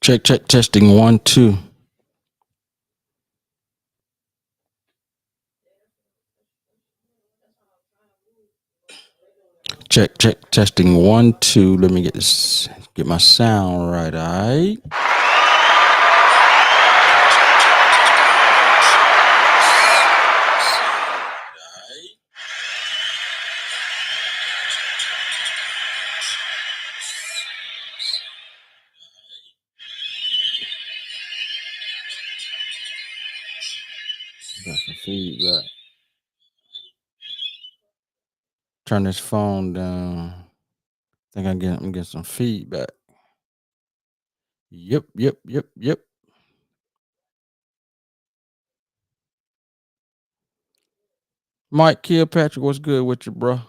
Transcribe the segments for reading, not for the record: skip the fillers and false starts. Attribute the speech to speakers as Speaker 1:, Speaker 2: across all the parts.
Speaker 1: Check, testing 1, 2. Check, testing 1, 2. Let me get my sound right. All right. Got some feedback. Turn this phone down. Think I'm getting some feedback. Yep. Mike Kilpatrick, what's good with you, bro?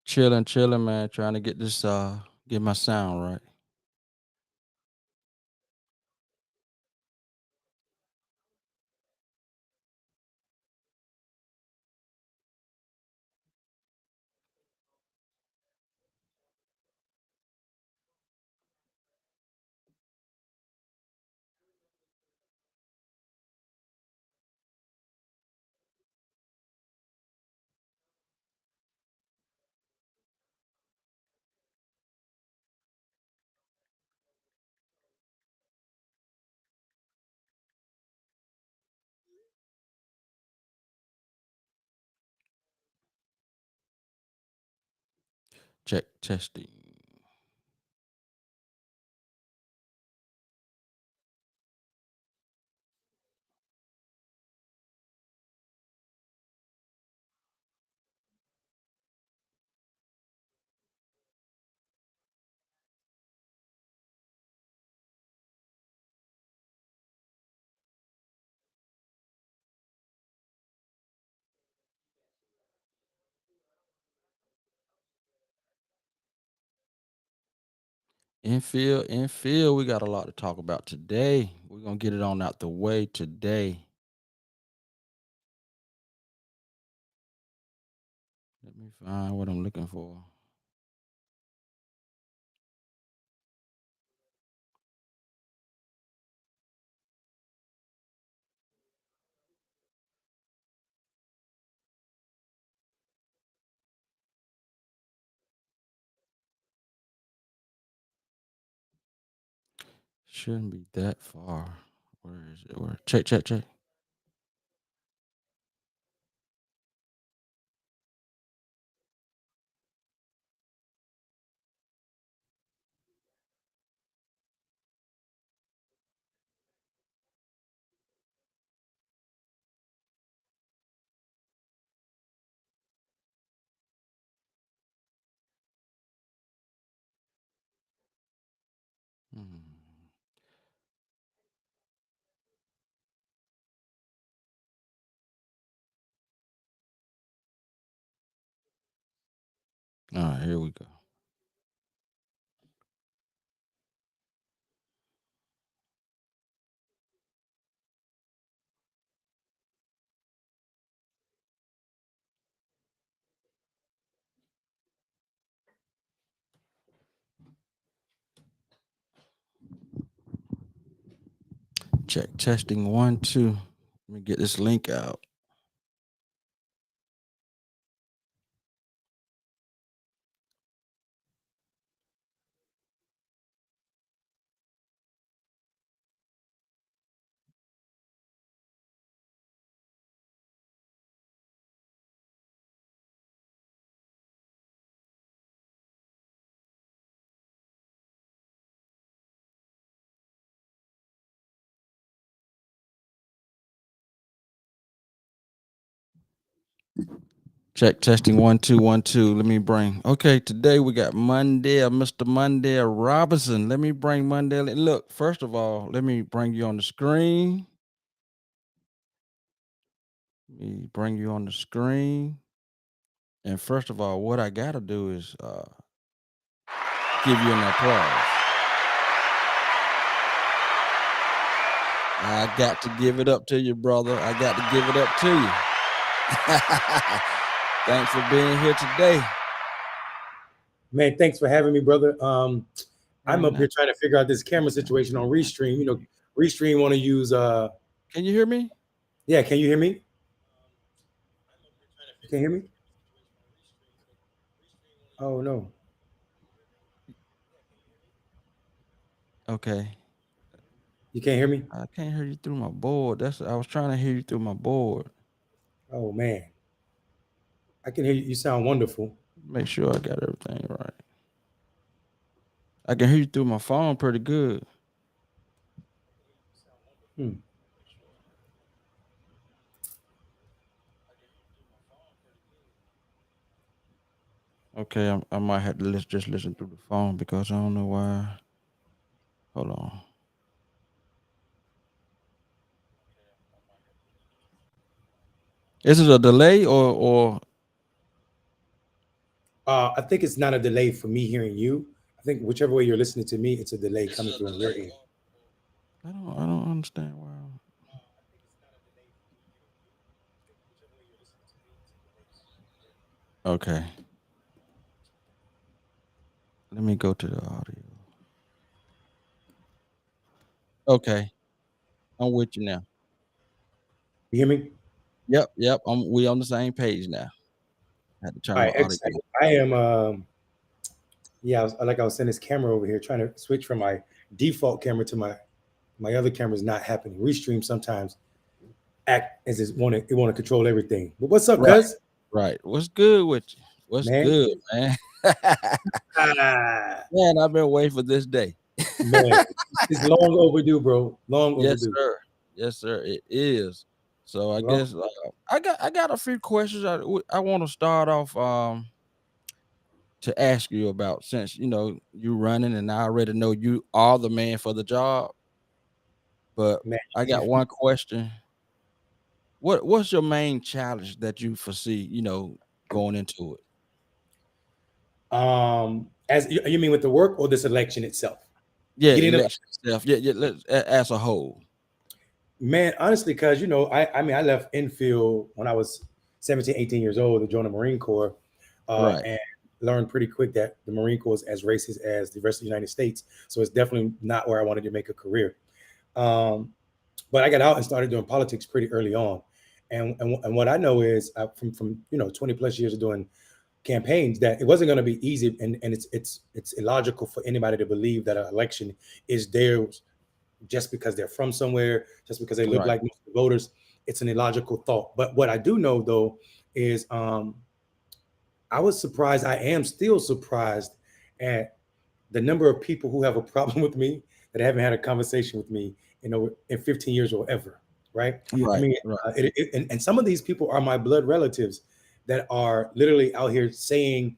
Speaker 1: Chilling, man. Trying to get my sound right. Check, testing. Enfield, we got a lot to talk about today. We're gonna get it on out the way today. Let me find what I'm looking for. Shouldn't be that far. Where is it? Where? Check. Hmm. right, here we go. Check testing 1 2. Let me get this link out. Check testing 1 2 1 2. Let me bring. Okay, today we got Mondale, Mr. Mondale Robinson. Let me bring Mondale in. Look, first of all, let me bring you on the screen. Let me bring you on the screen. And first of all, what I gotta do is give you an applause. I got to give it up to you, brother. I got to give it up to you. Thanks for being here today.
Speaker 2: Man, thanks for having me, brother. I'm
Speaker 1: Very
Speaker 2: up
Speaker 1: nice.
Speaker 2: here trying to figure out this camera situation on Restream. You know, Restream want to use
Speaker 1: Can you hear me?
Speaker 2: yeah, can you hear me? You can hear me? Oh no.
Speaker 1: Okay.
Speaker 2: You can't hear me?
Speaker 1: I can't hear you through my board. I was trying to hear you through my board.
Speaker 2: Oh man. I can hear you. You sound wonderful.
Speaker 1: Make sure I got everything right. I can hear you through my phone pretty good.
Speaker 2: Hmm.
Speaker 1: Okay, I might have to just listen through the phone because I don't know why. Hold on. Is it a delay or
Speaker 2: I think it's not a delay for me hearing you. I think whichever way you're listening to me, it's a delay coming through on your end.
Speaker 1: I don't understand why. Okay, let me go to the audio. Okay, I'm with you now.
Speaker 2: You hear me?
Speaker 1: Yep. We on the same page now. Had to turn
Speaker 2: All
Speaker 1: my
Speaker 2: right,
Speaker 1: audio.
Speaker 2: I am yeah, like I was saying, this camera over here trying to switch from my default camera to my other camera is not happening. Restream sometimes act as it want to control everything. But what's up,
Speaker 1: Right,
Speaker 2: cuz?
Speaker 1: right. What's good with you? What's
Speaker 2: Man,
Speaker 1: good, man?
Speaker 2: ah,
Speaker 1: Man, I've been waiting for this day.
Speaker 2: man, it's long overdue, bro. Long
Speaker 1: Yes,
Speaker 2: overdue.
Speaker 1: sir. Yes, sir. It is. So I
Speaker 2: Well,
Speaker 1: guess I got a few questions. I want to start off to ask you about, since you running and I already know you are the man for the job. But
Speaker 2: man,
Speaker 1: I got one question. What's your main challenge that you foresee? Going into it.
Speaker 2: as you mean with the work or this election itself?
Speaker 1: Yeah,
Speaker 2: Getting it,
Speaker 1: election stuff. Yeah, yeah. As a whole.
Speaker 2: man. Honestly, cuz I mean, I left Enfield when I was 17, 18 years old to join the Marine Corps,
Speaker 1: Right.
Speaker 2: and learned pretty quick that the Marine Corps is as racist as the rest of the United States. So it's definitely not where I wanted to make a career. Um, but I got out and started doing politics pretty early on. And what I know is from 20 plus years of doing campaigns that it wasn't going to be easy, and it's illogical for anybody to believe that an election is theirs just because they're from somewhere, just because they look
Speaker 1: Right.
Speaker 2: like most of the voters. It's an illogical thought. But what I do know though is I was surprised. I am still surprised at the number of people who have a problem with me that haven't had a conversation with me in 15 years or ever, right? I
Speaker 1: Right.
Speaker 2: mean,
Speaker 1: Right.
Speaker 2: and some of these people are my blood relatives that are literally out here saying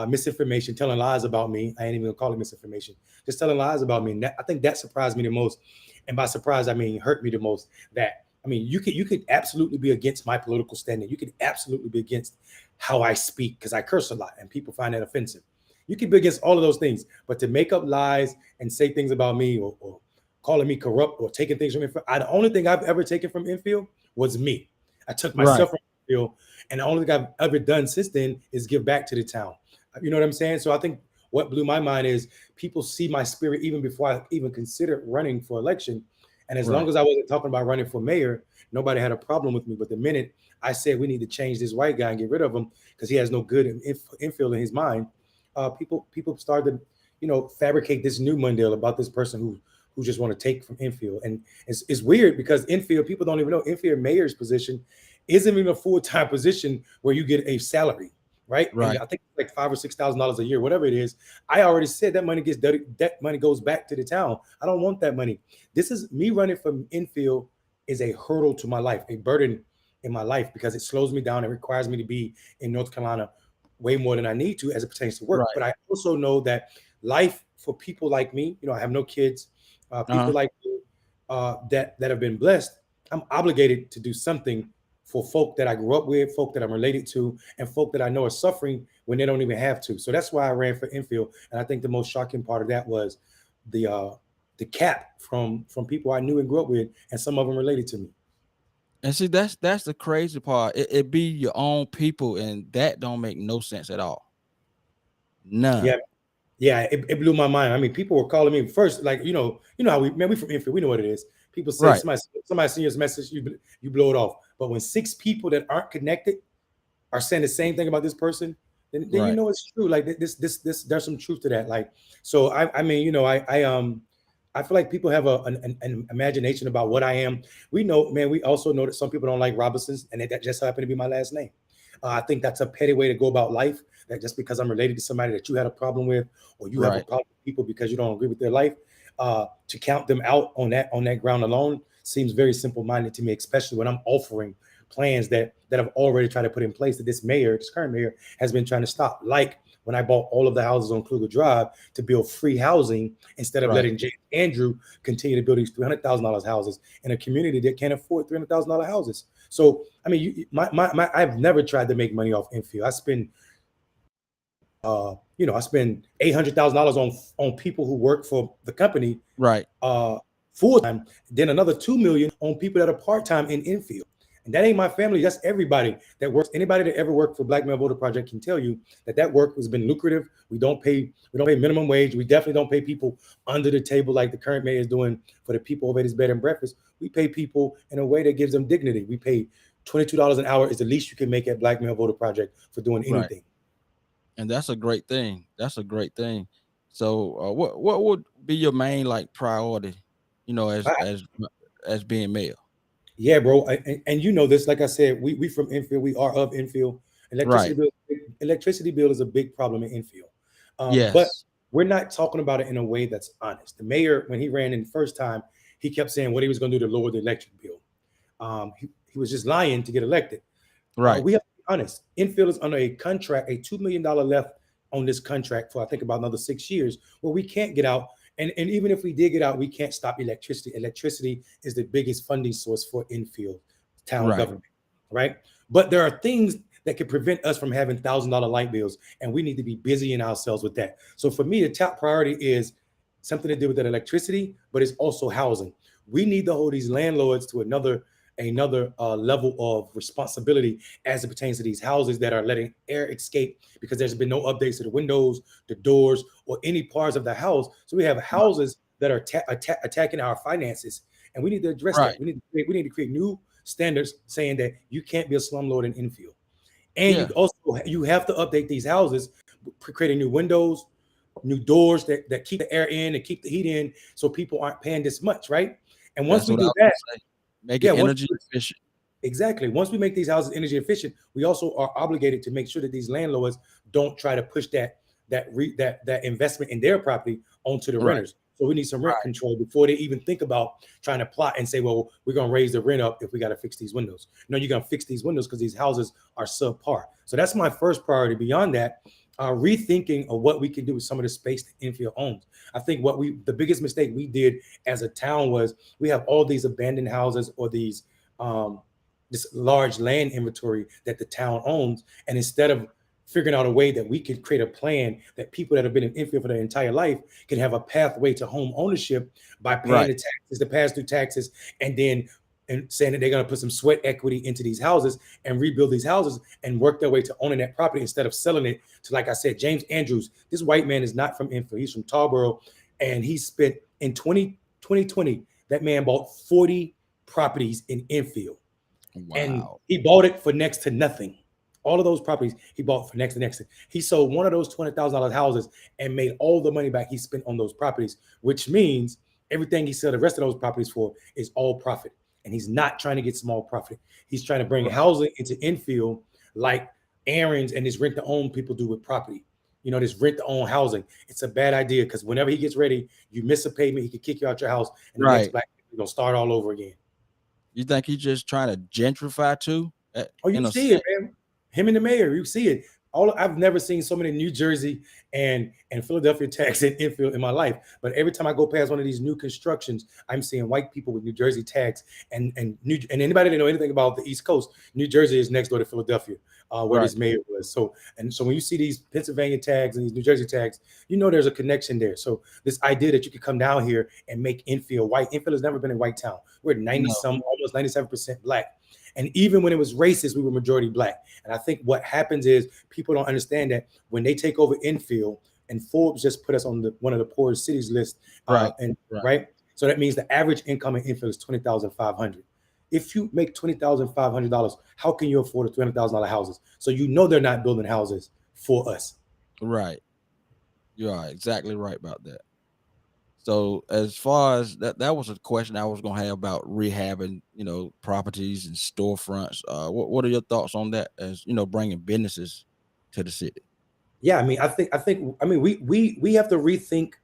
Speaker 2: misinformation, telling lies about me. I ain't even gonna call it misinformation, just telling lies about me. And I think that surprised me the most. And by surprise, I mean hurt me the most. That I mean, you could absolutely be against my political standing. You could absolutely be against how I speak because I curse a lot and people find that offensive. You can be against all of those things, but to make up lies and say things about me or calling me corrupt or taking things from Enfield, the only thing I've ever taken from Enfield was me. I took
Speaker 1: Right.
Speaker 2: myself from Enfield, and the only thing I've ever done since then is give back to the town. You know what I'm saying? So I think what blew my mind is people see my spirit even before I even considered running for election. And as long
Speaker 1: Right.
Speaker 2: as I wasn't talking about running for mayor, nobody had a problem with me. But the minute I said we need to change this white guy and get rid of him because he has no good infield in his mind, people started to, fabricate this new Mondale about this person who just want to take from infield. And it's weird because infield, people don't even know infield mayor's position isn't even a full-time position where you get a salary, right? And
Speaker 1: Right.
Speaker 2: I think it's like $5,000 or $6,000 a year, whatever it is. I already said that money that money goes back to the town. I don't want that money. This is me running from infield is a hurdle to my life, a burden in my life because it slows me down. It requires me to be in North Carolina way more than I need to as it pertains to work.
Speaker 1: Right.
Speaker 2: But I also know that life for people like me, I have no kids, people
Speaker 1: Uh-huh.
Speaker 2: like me that have been blessed, I'm obligated to do something for folk that I grew up with, folk that I'm related to, and folk that I know are suffering when they don't even have to. So that's why I ran for Enfield. And I think the most shocking part of that was the uh, the cap from people I knew and grew up with, and some of them related to me.
Speaker 1: And see, that's the crazy part. It be your own people, and that don't make no sense at all.
Speaker 2: Yeah,
Speaker 1: None.
Speaker 2: yeah, it blew my mind. I mean, people were calling me first, like how we from Enfield, we know what it is. People say
Speaker 1: Right.
Speaker 2: somebody sends you a message, you blow it off. But when six people that aren't connected are saying the same thing about this person, then
Speaker 1: Right.
Speaker 2: it's true. Like this, there's some truth to that. Like, so I mean, I feel like people have an imagination about what I am. We know, man. We also know that some people don't like Robinsons, and that just happened to be my last name. I think that's a petty way to go about life. That just because I'm related to somebody that you had a problem with, or you have a
Speaker 1: Right.
Speaker 2: problem with people because you don't agree with their life, to count them out on that ground alone seems very simple minded to me, especially when I'm offering plans that have already tried to put in place that this current mayor, has been trying to stop. Like when I bought all of the houses on Kluger Drive to build free housing instead of
Speaker 1: Right.
Speaker 2: letting James Andrew continue to build these $300,000 houses in a community that can't afford $300,000 houses. So I mean, I've never tried to make money off infield. I spend $800,000 on people who work for the company
Speaker 1: Right.
Speaker 2: uh, full time, then another 2 million on people that are part time in infield. And that ain't my family. That's everybody that works. Anybody that ever worked for Black Male Voter Project can tell you that work has been lucrative. We don't pay minimum wage. We definitely don't pay people under the table like the current mayor is doing for the people over at his bed and breakfast. We pay people in a way that gives them dignity. We pay $22 an hour is the least you can make at Black Male Voter Project for doing
Speaker 1: Right.
Speaker 2: anything.
Speaker 1: And that's a great thing. That's a great thing. So, what would be your main like priority?
Speaker 2: I,
Speaker 1: As being male.
Speaker 2: Yeah, bro. And you know this, like I said, we from Enfield, we are of Enfield. Electricity
Speaker 1: Right.
Speaker 2: bill, electricity bill is a big problem in Enfield. But
Speaker 1: Yes.
Speaker 2: we're not talking about it in a way that's honest. The mayor, when he ran in the first time, he kept saying what he was going to do to lower the electric bill. He was just lying to get elected.
Speaker 1: Right.
Speaker 2: We have to be honest. Enfield is under a contract, a $2 million left on this contract for I think about another 6 years, where we can't get out. And even if we did get out, we can't stop electricity. Electricity is the biggest funding source for Enfield town
Speaker 1: Right.
Speaker 2: government, right? But there are things that can prevent us from having $1,000 light bills, and we need to be busying ourselves with that. So for me, the top priority is something to do with that electricity, but it's also housing. We need to hold these landlords to another level of responsibility as it pertains to these houses that are letting air escape because there's been no updates to the windows, the doors, or any parts of the house. So we have
Speaker 1: Right.
Speaker 2: houses that are attacking our finances, and we need to address that.
Speaker 1: Right.
Speaker 2: We need to create new standards saying that you can't be a slumlord in infield, and
Speaker 1: Yeah.
Speaker 2: you have to update these houses, creating new windows, new doors that keep the air in and keep the heat in, so people aren't paying this much, right? And once
Speaker 1: That's
Speaker 2: we
Speaker 1: what I
Speaker 2: do
Speaker 1: was
Speaker 2: that,
Speaker 1: gonna say. Make it
Speaker 2: yeah, once
Speaker 1: energy efficient.
Speaker 2: exactly. Once we make these houses energy efficient, we also are obligated to make sure that these landlords don't try to push that investment in their property onto the
Speaker 1: Right.
Speaker 2: renters. So we need some rent
Speaker 1: Right.
Speaker 2: control before they even think about trying to plot and say, well, we're gonna raise the rent up if we got to fix these windows. No, you're gonna fix these windows because these houses are subpar. So that's my first priority. Beyond that, rethinking of what we can do with some of the space that Enfield owns. I think the biggest mistake we did as a town was we have all these abandoned houses or these um, this large land inventory that the town owns. And instead of figuring out a way that we could create a plan that people that have been in Enfield for their entire life can have a pathway to home ownership by paying
Speaker 1: Right.
Speaker 2: the taxes, the pass through taxes, and then and saying that they're going to put some sweat equity into these houses and rebuild these houses and work their way to owning that property instead of selling it to, like I said, James Andrews. This white man is not from Enfield. He's from Tarboro, and he spent in 2020, that man bought 40 properties in Enfield, and
Speaker 1: Wow.
Speaker 2: he bought it for next to nothing. All of those properties he bought for next to next. He sold one of those $20,000 houses and made all the money back he spent on those properties, which means everything he sold the rest of those properties for is all profit. And he's not trying to get small profit. He's trying to bring
Speaker 1: Right.
Speaker 2: housing into Enfield like Aaron's and his rent to own people do with property. You know, this rent to own housing. It's a bad idea because whenever he gets ready, you miss a payment, he can kick you out your house, and the next
Speaker 1: Right.
Speaker 2: black people are gonna start all over again.
Speaker 1: You think he's just trying to gentrify too,
Speaker 2: Oh, you
Speaker 1: in a
Speaker 2: see it,
Speaker 1: sense?
Speaker 2: man. Him and the mayor, you see it. All I've never seen so many New Jersey and Philadelphia tags in Enfield in my life. But every time I go past one of these new constructions, I'm seeing white people with New Jersey tags. And anybody that know anything about the East Coast, New Jersey is next door to Philadelphia, where
Speaker 1: Right.
Speaker 2: this mayor was. So when you see these Pennsylvania tags and these New Jersey tags, you know there's a connection there. So this idea that you could come down here and make Enfield white. Enfield has never been a white town. We're 90
Speaker 1: No.
Speaker 2: some, almost 97% black. And even when it was racist, we were majority black. And I think what happens is people don't understand that when they take over Enfield, and Forbes just put us on one of the poorest cities list,
Speaker 1: Right.
Speaker 2: and
Speaker 1: Right.
Speaker 2: right, so that means the average income in Enfield is 20,500. If you make $20,500, how can you afford a $300,000 houses? So you know they're not building houses for us.
Speaker 1: Right. You are exactly right about that. So as far as that was a question I was gonna have about rehabbing, properties and storefronts. What are your thoughts on that? As bringing businesses to the city.
Speaker 2: Yeah, I mean we have to rethink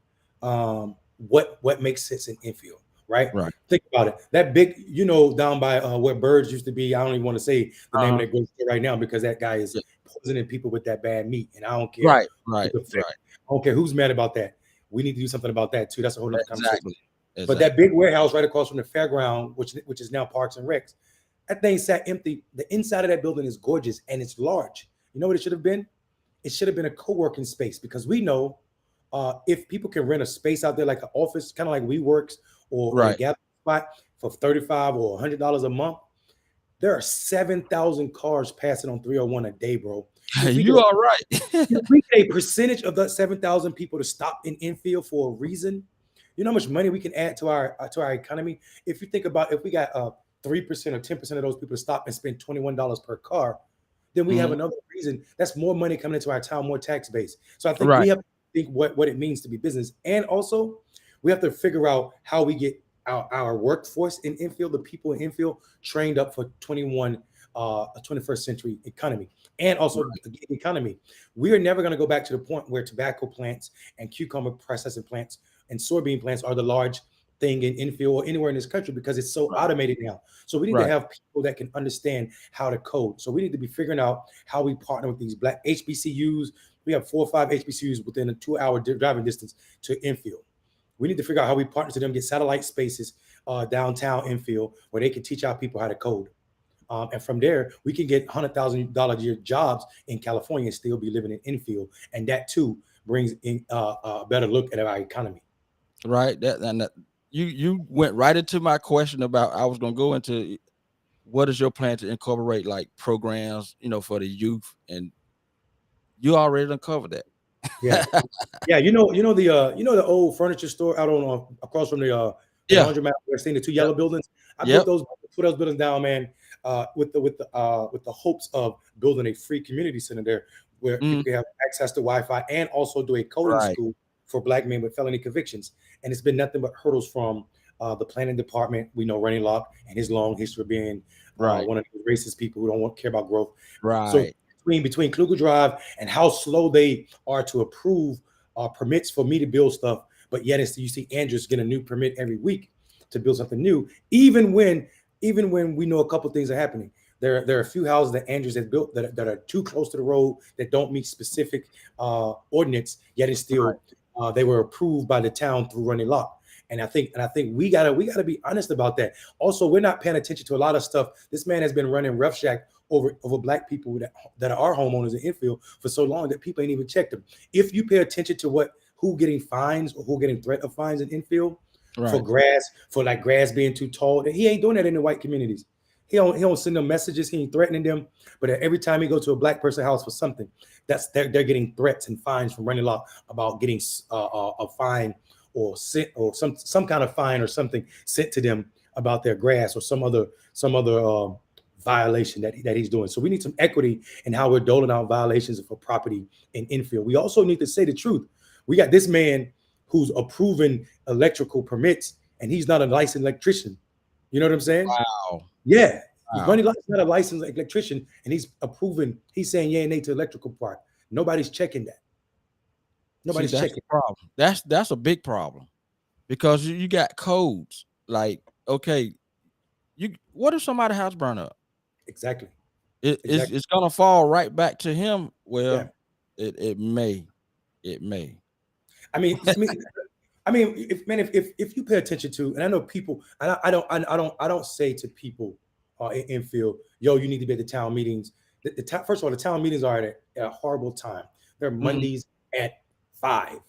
Speaker 2: what makes sense in Infield, right?
Speaker 1: Right.
Speaker 2: Think about it. That big, down by where Birds used to be. I don't even want to say the name of
Speaker 1: Uh-huh.
Speaker 2: that grocery store right now because that guy is
Speaker 1: Yeah.
Speaker 2: poisoning people with that bad meat, and I don't care
Speaker 1: Right. Right.
Speaker 2: who's affected.
Speaker 1: Right.
Speaker 2: I don't care who's mad about that. We need to do something about that too. That's a whole other conversation.
Speaker 1: Exactly.
Speaker 2: But that
Speaker 1: Exactly.
Speaker 2: big warehouse right across from the fairground, which is now Parks and Recs, that thing sat empty. The inside of that building is gorgeous and it's large. You know what it should have been? It should have been a co-working space because we know if people can rent a space out there like an office, kind of like WeWorks or the
Speaker 1: Right.
Speaker 2: gathering spot for $35 or $100 a month, there are 7,000 cars passing on 301 a day, bro. If we get
Speaker 1: You
Speaker 2: a,
Speaker 1: are right.
Speaker 2: if we get a percentage of that 7,000 people to stop in Enfield for a reason, you know how much money we can add to our economy. If you think about if we got 3% or 10% of those people to stop and spend $21 per car, then we have
Speaker 1: Mhm.
Speaker 2: another reason. That's more money coming into our town, more tax base. So I think we
Speaker 1: Right.
Speaker 2: have to think what it means to be business. And also, we have to figure out how we get our workforce in Enfield, the people in Enfield, trained up for 21st century economy and also
Speaker 1: Right.
Speaker 2: the gig economy. We are never going to go back to the point where tobacco plants and cucumber processing plants and soybean plants are the large thing in Enfield or anywhere in this country because it's so
Speaker 1: Right.
Speaker 2: automated now. So we need to
Speaker 1: Right.
Speaker 2: have people that can understand how to code. So we need to be figuring out how we partner with these black HBCUs. We have 4 or 5 HBCUs within a 2-hour driving distance to Enfield. We need to figure out how we partner to them, get satellite spaces downtown Enfield where they can teach our people how to code. And from there, we can get $100,000 a year jobs in California and still be living in Enfield. And that too brings in a better look at our economy.
Speaker 1: Right. You went right into my question about I was gonna go into what is your plan to incorporate like programs, for the youth, and you already uncovered
Speaker 2: Yeah.
Speaker 1: that.
Speaker 2: Yeah, the old furniture store out on across from the
Speaker 1: Yeah.
Speaker 2: laundromat where seeing the two
Speaker 1: Yep.
Speaker 2: yellow buildings. I
Speaker 1: Yep.
Speaker 2: put those buildings down, man, with the hopes of building a free community center there where
Speaker 1: Mhm.
Speaker 2: people can have access to Wi-Fi and also do a coding
Speaker 1: Right.
Speaker 2: school for black men with felony convictions. And it's been nothing but hurdles from the planning department. We know Rennie Locke and his long history of being
Speaker 1: Right.
Speaker 2: one of the racist people who don't care about growth. So
Speaker 1: Right.
Speaker 2: between Kluger Drive and how slow they are to approve permits for me to build stuff, but yet you see Andrews get a new permit every week to build something new, even when we know a couple things are happening. There are a few houses that Andrews has built that are too close to the road that don't meet specific ordinance, yet it's
Speaker 1: Right.
Speaker 2: still they were approved by the town through Running Lock. And I think we gotta be honest about that. Also, we're not paying attention to a lot of stuff. This man has been running roughshag over black people that are homeowners in Enfield for so long that people ain't even checked them. If you pay attention to what who getting fines or who getting threat of fines in Enfield for
Speaker 1: Right.
Speaker 2: grass, for like grass being too tall, he ain't doing that in the white communities. He don't send them messages. He ain't threatening them. But every time he go to a black person house for something, they're getting threats and fines from running law about getting a fine or sent or some kind of fine or something sent to them about their grass or some other violation that he's doing. So we need some equity in how we're doling out violations for property in Enfield. We also need to say the truth. We got this man who's approving electrical permits, and he's not a licensed electrician. You know what I'm saying?
Speaker 1: Wow.
Speaker 2: Yeah.
Speaker 1: Wow.
Speaker 2: Ronnie Lott's not a licensed electrician, and he's approving, he's saying yeah and nay to electrical part. Nobody's checking that.
Speaker 1: See,
Speaker 2: Nobody's
Speaker 1: that's the
Speaker 2: checking.
Speaker 1: problem. That's a big problem because you got codes. Like, okay, you what if somebody's house burn up?
Speaker 2: Exactly.
Speaker 1: It's
Speaker 2: Exactly.
Speaker 1: it's gonna fall right back to him.
Speaker 2: Yeah.
Speaker 1: Well, it may. It may.
Speaker 2: I mean, I mean, I mean, if you pay attention to, and I know people, and I don't say to people in Enfield, yo, you need to be at the town meetings. First of all, the town meetings are at a horrible time. They're
Speaker 1: Mhm.
Speaker 2: Mondays at 5.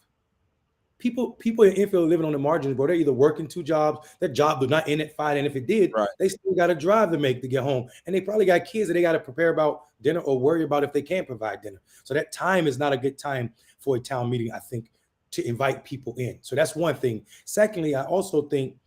Speaker 2: People in Enfield living on the margins, bro. They're either working 2 jobs, their job was not in at 5, and if it did,
Speaker 1: Right.
Speaker 2: they still got to drive to make to get home, and they probably got kids that they got to prepare about dinner or worry about if they can't provide dinner. So that time is not a good time for a town meeting, I think, to invite people in. So that's one thing. Secondly, I also think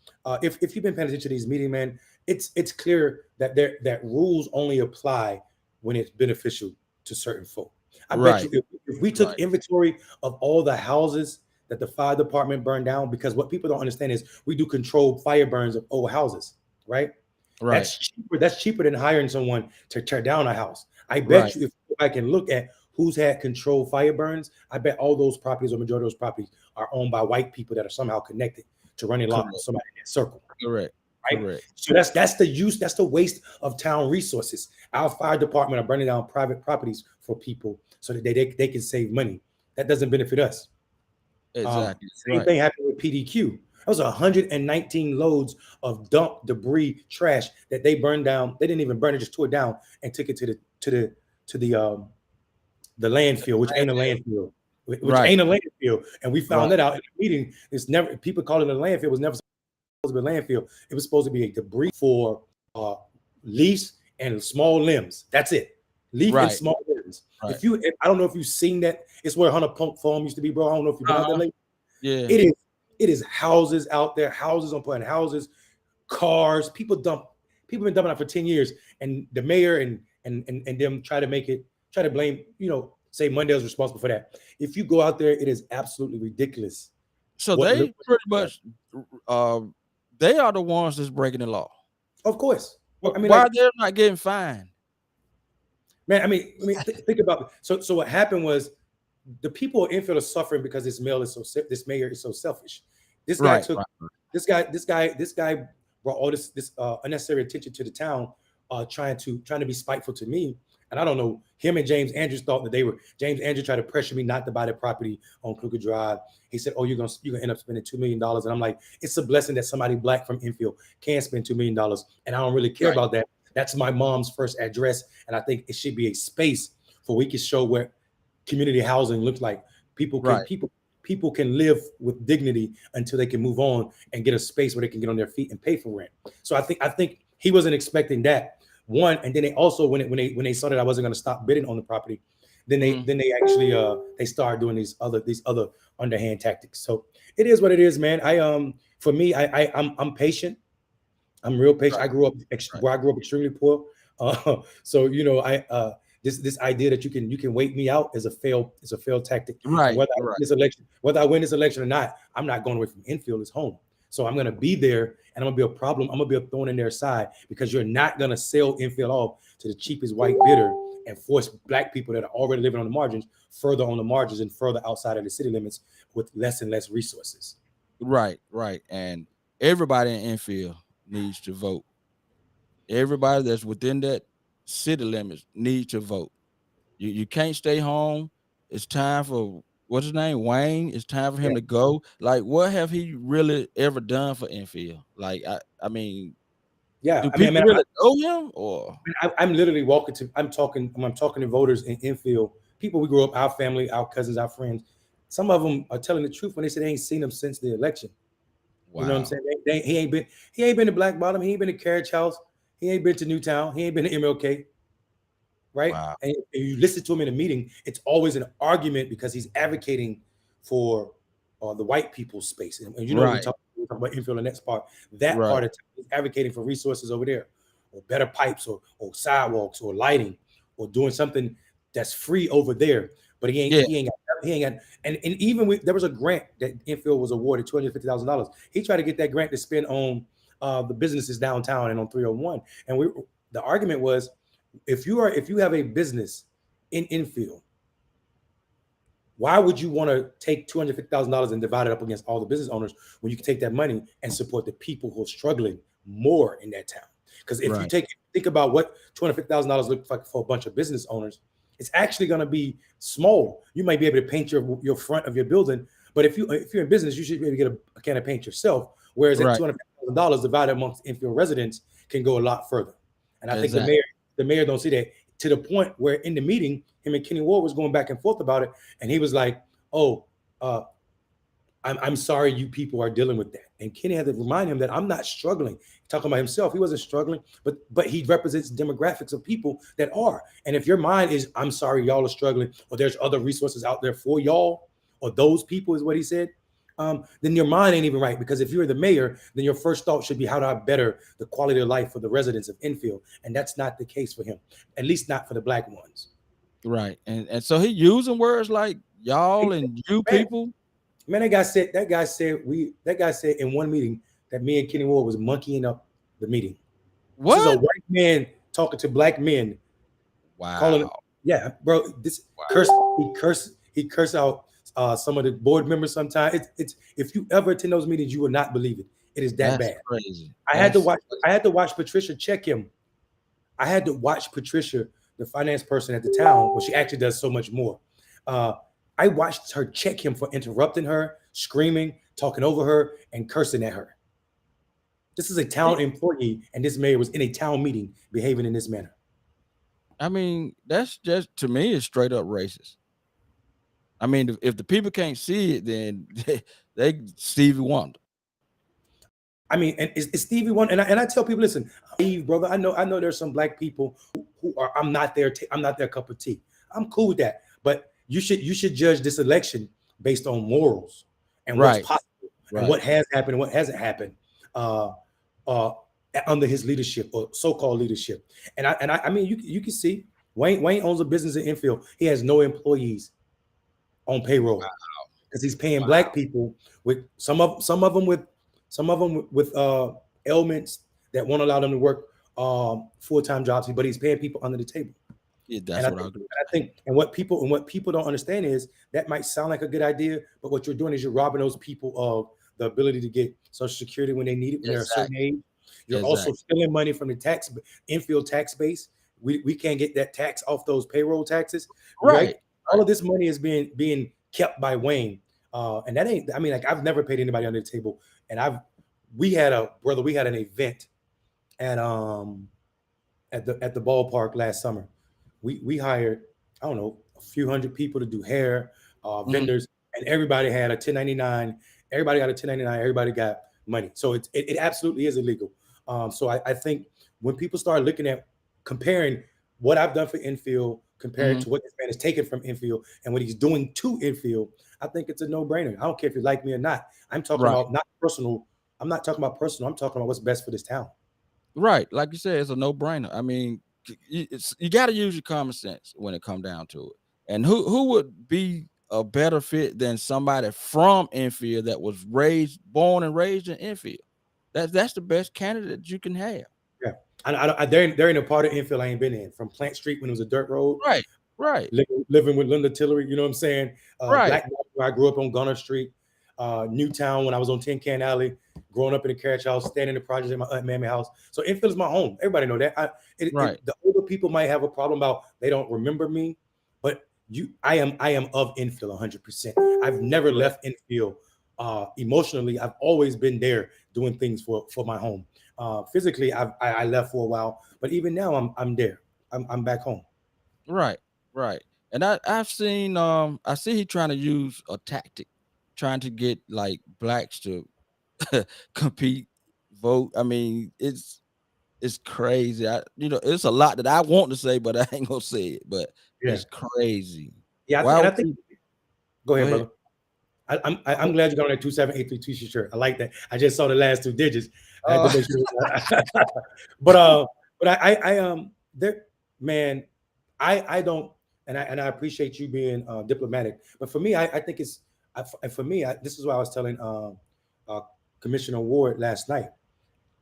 Speaker 2: if you've been paying attention to these meetings, man, it's clear that rules only apply when it's beneficial to certain folk. I bet
Speaker 1: Right.
Speaker 2: you if we took
Speaker 1: Right.
Speaker 2: inventory of all the houses that the fire department burned down, because what people don't understand is we do controlled fire burns of old houses, right?
Speaker 1: Right.
Speaker 2: That's cheaper than hiring someone to tear down a house. I
Speaker 1: Right.
Speaker 2: bet you if I can look at who's had controlled fire burns, I bet all those properties or majority of those properties are owned by white people that are somehow connected to running lock or
Speaker 1: Correct.
Speaker 2: somebody in that circle.
Speaker 1: Correct.
Speaker 2: Right.
Speaker 1: Correct.
Speaker 2: So that's the waste of town resources. Our fire department are burning down private properties for people so that they can save money. That doesn't benefit us.
Speaker 1: Exactly.
Speaker 2: Same
Speaker 1: Right.
Speaker 2: thing happened with PDQ. That was 119 loads of dump debris trash that they burned down. They didn't even burn it, just tore it down and took it to the landfill, which ain't a landfill, which
Speaker 1: Right.
Speaker 2: ain't a landfill. And we found
Speaker 1: Right.
Speaker 2: that out in the meeting. It's never people call it a landfill. It was never supposed to be a landfill. It was supposed to be a debris for uh, leaves and small limbs. That's it. Leaf and
Speaker 1: Right.
Speaker 2: small limbs.
Speaker 1: Right.
Speaker 2: I don't know if you've seen that. It's where Hunter Pump Farm used to be, bro. I don't know if you've been out there
Speaker 1: Uh-huh.
Speaker 2: lately.
Speaker 1: Yeah.
Speaker 2: It is houses out there, houses on putting houses, cars. People been dumping out for 10 years, and the mayor and them try to blame, say Mondale's responsible for that. If you go out there, it is absolutely ridiculous.
Speaker 1: So
Speaker 2: What
Speaker 1: they pretty much uh they are the ones that's breaking the law.
Speaker 2: Of course. I mean,
Speaker 1: Why
Speaker 2: like,
Speaker 1: they're not getting fined?
Speaker 2: man, think about it. So what happened was the people in Enfield are suffering because this mayor is so selfish. This guy
Speaker 1: Right.
Speaker 2: took
Speaker 1: Right.
Speaker 2: this guy brought all this unnecessary attention to the town, trying to be spiteful to me. And I don't know. Him and James Andrews thought that James Andrews tried to pressure me not to buy the property on Kluger Drive. He said, "Oh, you're gonna end up spending $2 million." And I'm like, it's a blessing that somebody black from Enfield can spend $2 million, and I don't really care
Speaker 1: Right.
Speaker 2: about that. That's my mom's first address, and I think it should be a space for we can show what community housing looks like. People can
Speaker 1: Right.
Speaker 2: people people can live with dignity until they can move on and get a space where they can get on their feet and pay for rent. So I think he wasn't expecting that one. And then they also when they saw that I wasn't going to stop bidding on the property, then they
Speaker 1: Mhm.
Speaker 2: then they actually they started doing these other underhand tactics. So it is what it is, man. For me, I'm patient. I'm real patient.
Speaker 1: Right. Right.
Speaker 2: I grew up extremely poor. So I this idea that you can wait me out is a failed tactic. And
Speaker 1: Right. Right.
Speaker 2: whether I win this election or not, I'm not going away from Enfield. It's home. So I'm gonna be there, and I'm gonna be a problem. I'm gonna be a thorn in their side because you're not gonna sell Enfield off to the cheapest white bidder and force black people that are already living on the margins further on the margins and further outside of the city limits with less and less resources.
Speaker 1: Right. Right. And everybody in Enfield needs to vote. Everybody that's within that city limits needs to vote. You can't stay home. It's time for what's his name, Wayne. It's time for
Speaker 2: Yeah,
Speaker 1: him to go. Like, what have he really ever done for Enfield? Like, I mean,
Speaker 2: yeah.
Speaker 1: do people really know him or
Speaker 2: I'm literally walking to. I'm talking to voters in Enfield. People we grew up, our family, our cousins, our friends. Some of them are telling the truth when they say they ain't seen him since the election. You know what I'm
Speaker 1: wow,
Speaker 2: saying? He ain't been to Black Bottom. He ain't been to Carriage House. He ain't been to Newtown. He ain't been to MLK. Right?
Speaker 1: wow,
Speaker 2: And you listen to him in a meeting, it's always an argument because he's advocating for the white people's space. And you know,
Speaker 1: right,
Speaker 2: we talk about Enfield, the next part, that
Speaker 1: right,
Speaker 2: part of he's advocating for resources over there, or better pipes, or sidewalks, or lighting, or doing something that's free over there. But
Speaker 1: yeah,
Speaker 2: he ain't got, and even there was a grant that Enfield was awarded $250,000. He tried to get that grant to spend on the businesses downtown and on 301. And the argument was, if you have a business in Enfield, why would you want to take $250,000 and divide it up against all the business owners when you can take that money and support the people who are struggling more in that town? Because if you
Speaker 1: right,
Speaker 2: think about what $250,000 looks like for a bunch of business owners, it's actually going to be small. You might be able to paint your front of your building, but if you're in business, you should be able to get a can of paint yourself. Whereas that
Speaker 1: right,
Speaker 2: $250,000 divided amongst Enfield residents can go a lot further. And I think
Speaker 1: exactly,
Speaker 2: the mayor don't see that, to the point where in the meeting, him and Kenny Ward was going back and forth about it, and he was like, "Oh, uh, I'm sorry you people are dealing with that." And Kenny had to remind him that I'm not struggling. Talking about himself, he wasn't struggling, but he represents demographics of people that are. And if your mind is, "I'm sorry y'all are struggling," or "there's other resources out there for y'all," or "those people," is what he said. Then your mind ain't even right, because if you're the mayor, then your first thought should be, how do I better the quality of life for the residents of Enfield? And that's not the case for him, at least not for the black ones.
Speaker 1: right, and so he using words like y'all and you
Speaker 2: Man,
Speaker 1: people.
Speaker 2: Man, that guy said in one meeting that me and Kenny Ward was monkeying up the meeting. This is a
Speaker 1: What?
Speaker 2: white man talking to black men, calling
Speaker 1: Wow,
Speaker 2: yeah, bro. This
Speaker 1: wow,
Speaker 2: curse he curse out some of the board members sometimes. It's if you ever attend those meetings, you will not believe it. It is that
Speaker 1: that's
Speaker 2: bad.
Speaker 1: crazy.
Speaker 2: I had to watch Patricia check him. I had to watch Patricia, the finance person at the town, well, she actually does so much more. Uh, I watched her check him for interrupting her, screaming, talking over her, and cursing at her. This is a town employee, and this mayor was in a town meeting behaving in this manner.
Speaker 1: I mean, that's just, to me, it's straight up racist. I mean, if the people can't see it, then they Stevie Wonder.
Speaker 2: I mean, and it's Stevie Wonder, and I tell people, listen, Eve, brother, I know there's some black people who are, I'm not their cup of tea. I'm cool with that, but you should judge this election based on morals and what's
Speaker 1: Right,
Speaker 2: possible and
Speaker 1: right.
Speaker 2: what has happened and what hasn't happened uh, uh, under his leadership, or so-called leadership. I mean, you can see Wayne owns a business in Enfield. He has no employees on payroll because he's paying black people with some of them with ailments that won't allow them to work full-time jobs, but he's paying people under the table.
Speaker 1: Yeah,
Speaker 2: And
Speaker 1: that's
Speaker 2: I
Speaker 1: what I
Speaker 2: think,
Speaker 1: agree.
Speaker 2: and what people don't understand is that might sound like a good idea, but what you're doing is you're robbing those people of the ability to get Social Security when they need it, when they're a certain
Speaker 1: Exactly,
Speaker 2: age. You're also
Speaker 1: exactly.
Speaker 2: stealing money from the infield tax base. We can't get that tax off those payroll taxes, right?
Speaker 1: Right,
Speaker 2: All
Speaker 1: right.
Speaker 2: of this money is being kept by Wayne, and that ain't. I mean, like, I've never paid anybody under the table, and we had an event at the ballpark last summer. We hired, I don't know, a few hundred people to do hair,
Speaker 1: Mhm.
Speaker 2: vendors, and everybody had a 1099. Everybody got a 1099. Everybody got money. So it absolutely is illegal. So I think when people start looking at comparing what I've done for Enfield compared
Speaker 1: Mhm.
Speaker 2: to what this man has taken from Enfield and what he's doing to Enfield, I think it's a no-brainer. I don't care if you like me or not. I'm talking
Speaker 1: Right,
Speaker 2: about not personal. I'm not talking about personal. I'm talking about what's best for this town.
Speaker 1: right. Like you said, it's a no-brainer. I mean, you gotta use your common sense when it come down to it. And who would be a better fit than somebody from Enfield that was born and raised in Enfield? That's the best candidate you can have.
Speaker 2: Yeah, they're in a part of Enfield I ain't been in, from Plant Street when it was a dirt road,
Speaker 1: Right, right,
Speaker 2: living with Linda Tillery. You know what I'm saying?
Speaker 1: right,
Speaker 2: Black Mountain, where I grew up on Gunner Street, Newtown when I was on Tin Can Alley, growing up in the carriage house, staying in the projects in my aunt Mammy house. So Enfield is my home. Everybody know that.
Speaker 1: right.
Speaker 2: The older people might have a problem about they don't remember me, but I am of Enfield 100%. I've never
Speaker 1: Right.
Speaker 2: left Enfield emotionally. I've always been there doing things for my home. Physically, I left for a while, but even now I'm there. I'm back home.
Speaker 1: Right. Right. And I've seen I see he trying to use a tactic, trying to get like blacks to compete, vote. I mean, it's crazy. It's a lot that I want to say, but I ain't gonna say it. But
Speaker 2: Yeah,
Speaker 1: it's crazy.
Speaker 2: yeah.
Speaker 1: Why
Speaker 2: And
Speaker 1: would
Speaker 2: I think
Speaker 1: you
Speaker 2: go
Speaker 1: go
Speaker 2: ahead,
Speaker 1: ahead?
Speaker 2: brother. I'm
Speaker 1: Go-
Speaker 2: glad you got on that 2783 t-shirt. I like that. I just saw the last two digits. I had to
Speaker 1: Uh,
Speaker 2: make sure. but there, man, I don't, and I appreciate you being diplomatic. But for me, I think it's for me. This is what I was telling uh, Commissioner Ward last night.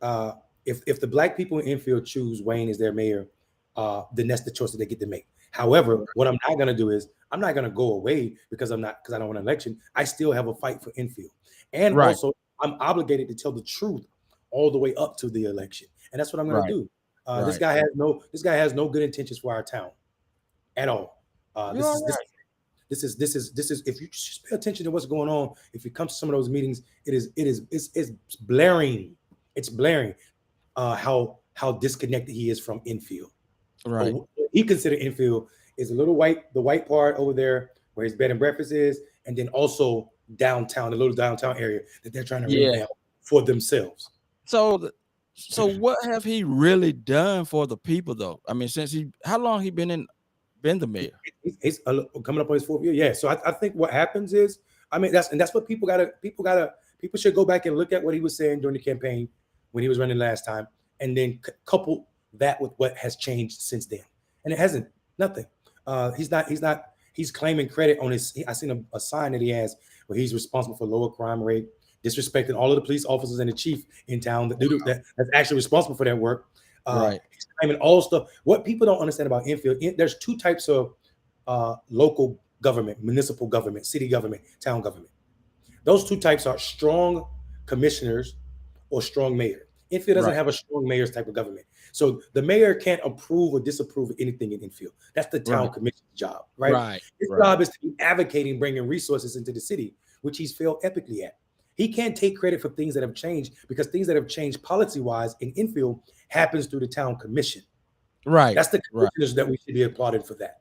Speaker 2: uh, if the black people in Enfield choose Wayne as their mayor, then that's the choice that they get to make. However, what I'm not going to do is I'm not going to go away because I don't want an election. I still have a fight for Enfield, and
Speaker 1: right.
Speaker 2: also I'm obligated to tell the truth all the way up to the election, and that's what I'm going to
Speaker 1: Right.
Speaker 2: do.
Speaker 1: Right.
Speaker 2: This guy has no good intentions for our town at all. Uh,
Speaker 1: You're
Speaker 2: this
Speaker 1: all
Speaker 2: is this
Speaker 1: right.
Speaker 2: this is if you just pay attention to what's going on, if you come to some of those meetings, it's blaring. It's blaring how disconnected he is from Enfield.
Speaker 1: Right.
Speaker 2: He considered Enfield is a little the white part over there where his bed and breakfast is, and then also downtown, the little downtown area that they're trying to
Speaker 1: Yeah.
Speaker 2: revamp for themselves.
Speaker 1: So so what have he really done for the people though? I mean, since he how long he been the mayor?
Speaker 2: He's coming up on his fourth year. Yeah. So I think what happens is, I mean, that's what people should go back and look at what he was saying during the campaign when he was running last time, and then couple that with what has changed since then. And it hasn't nothing. He's claiming credit on his. I seen a sign that he has where he's responsible for lower crime rate, disrespecting all of the police officers and the chief in town that's actually responsible for that work.
Speaker 1: Right.
Speaker 2: He's claiming all stuff. What people don't understand about Enfield, there's two types of local government, municipal government, city government, town government. Those two types are strong commissioners or strong mayor. Enfield doesn't
Speaker 1: Right.
Speaker 2: have a strong mayor's type of government. So the mayor can't approve or disapprove of anything in Enfield. That's the town
Speaker 1: Right.
Speaker 2: commission's job, right?
Speaker 1: Right.
Speaker 2: His
Speaker 1: Right.
Speaker 2: job is to be advocating, bringing resources into the city, which he's failed epically at. He can't take credit for things that have changed because things that have changed policy wise in Enfield happens through the town commission.
Speaker 1: Right.
Speaker 2: That's the
Speaker 1: Right.
Speaker 2: commissioners that we should be applauded for that,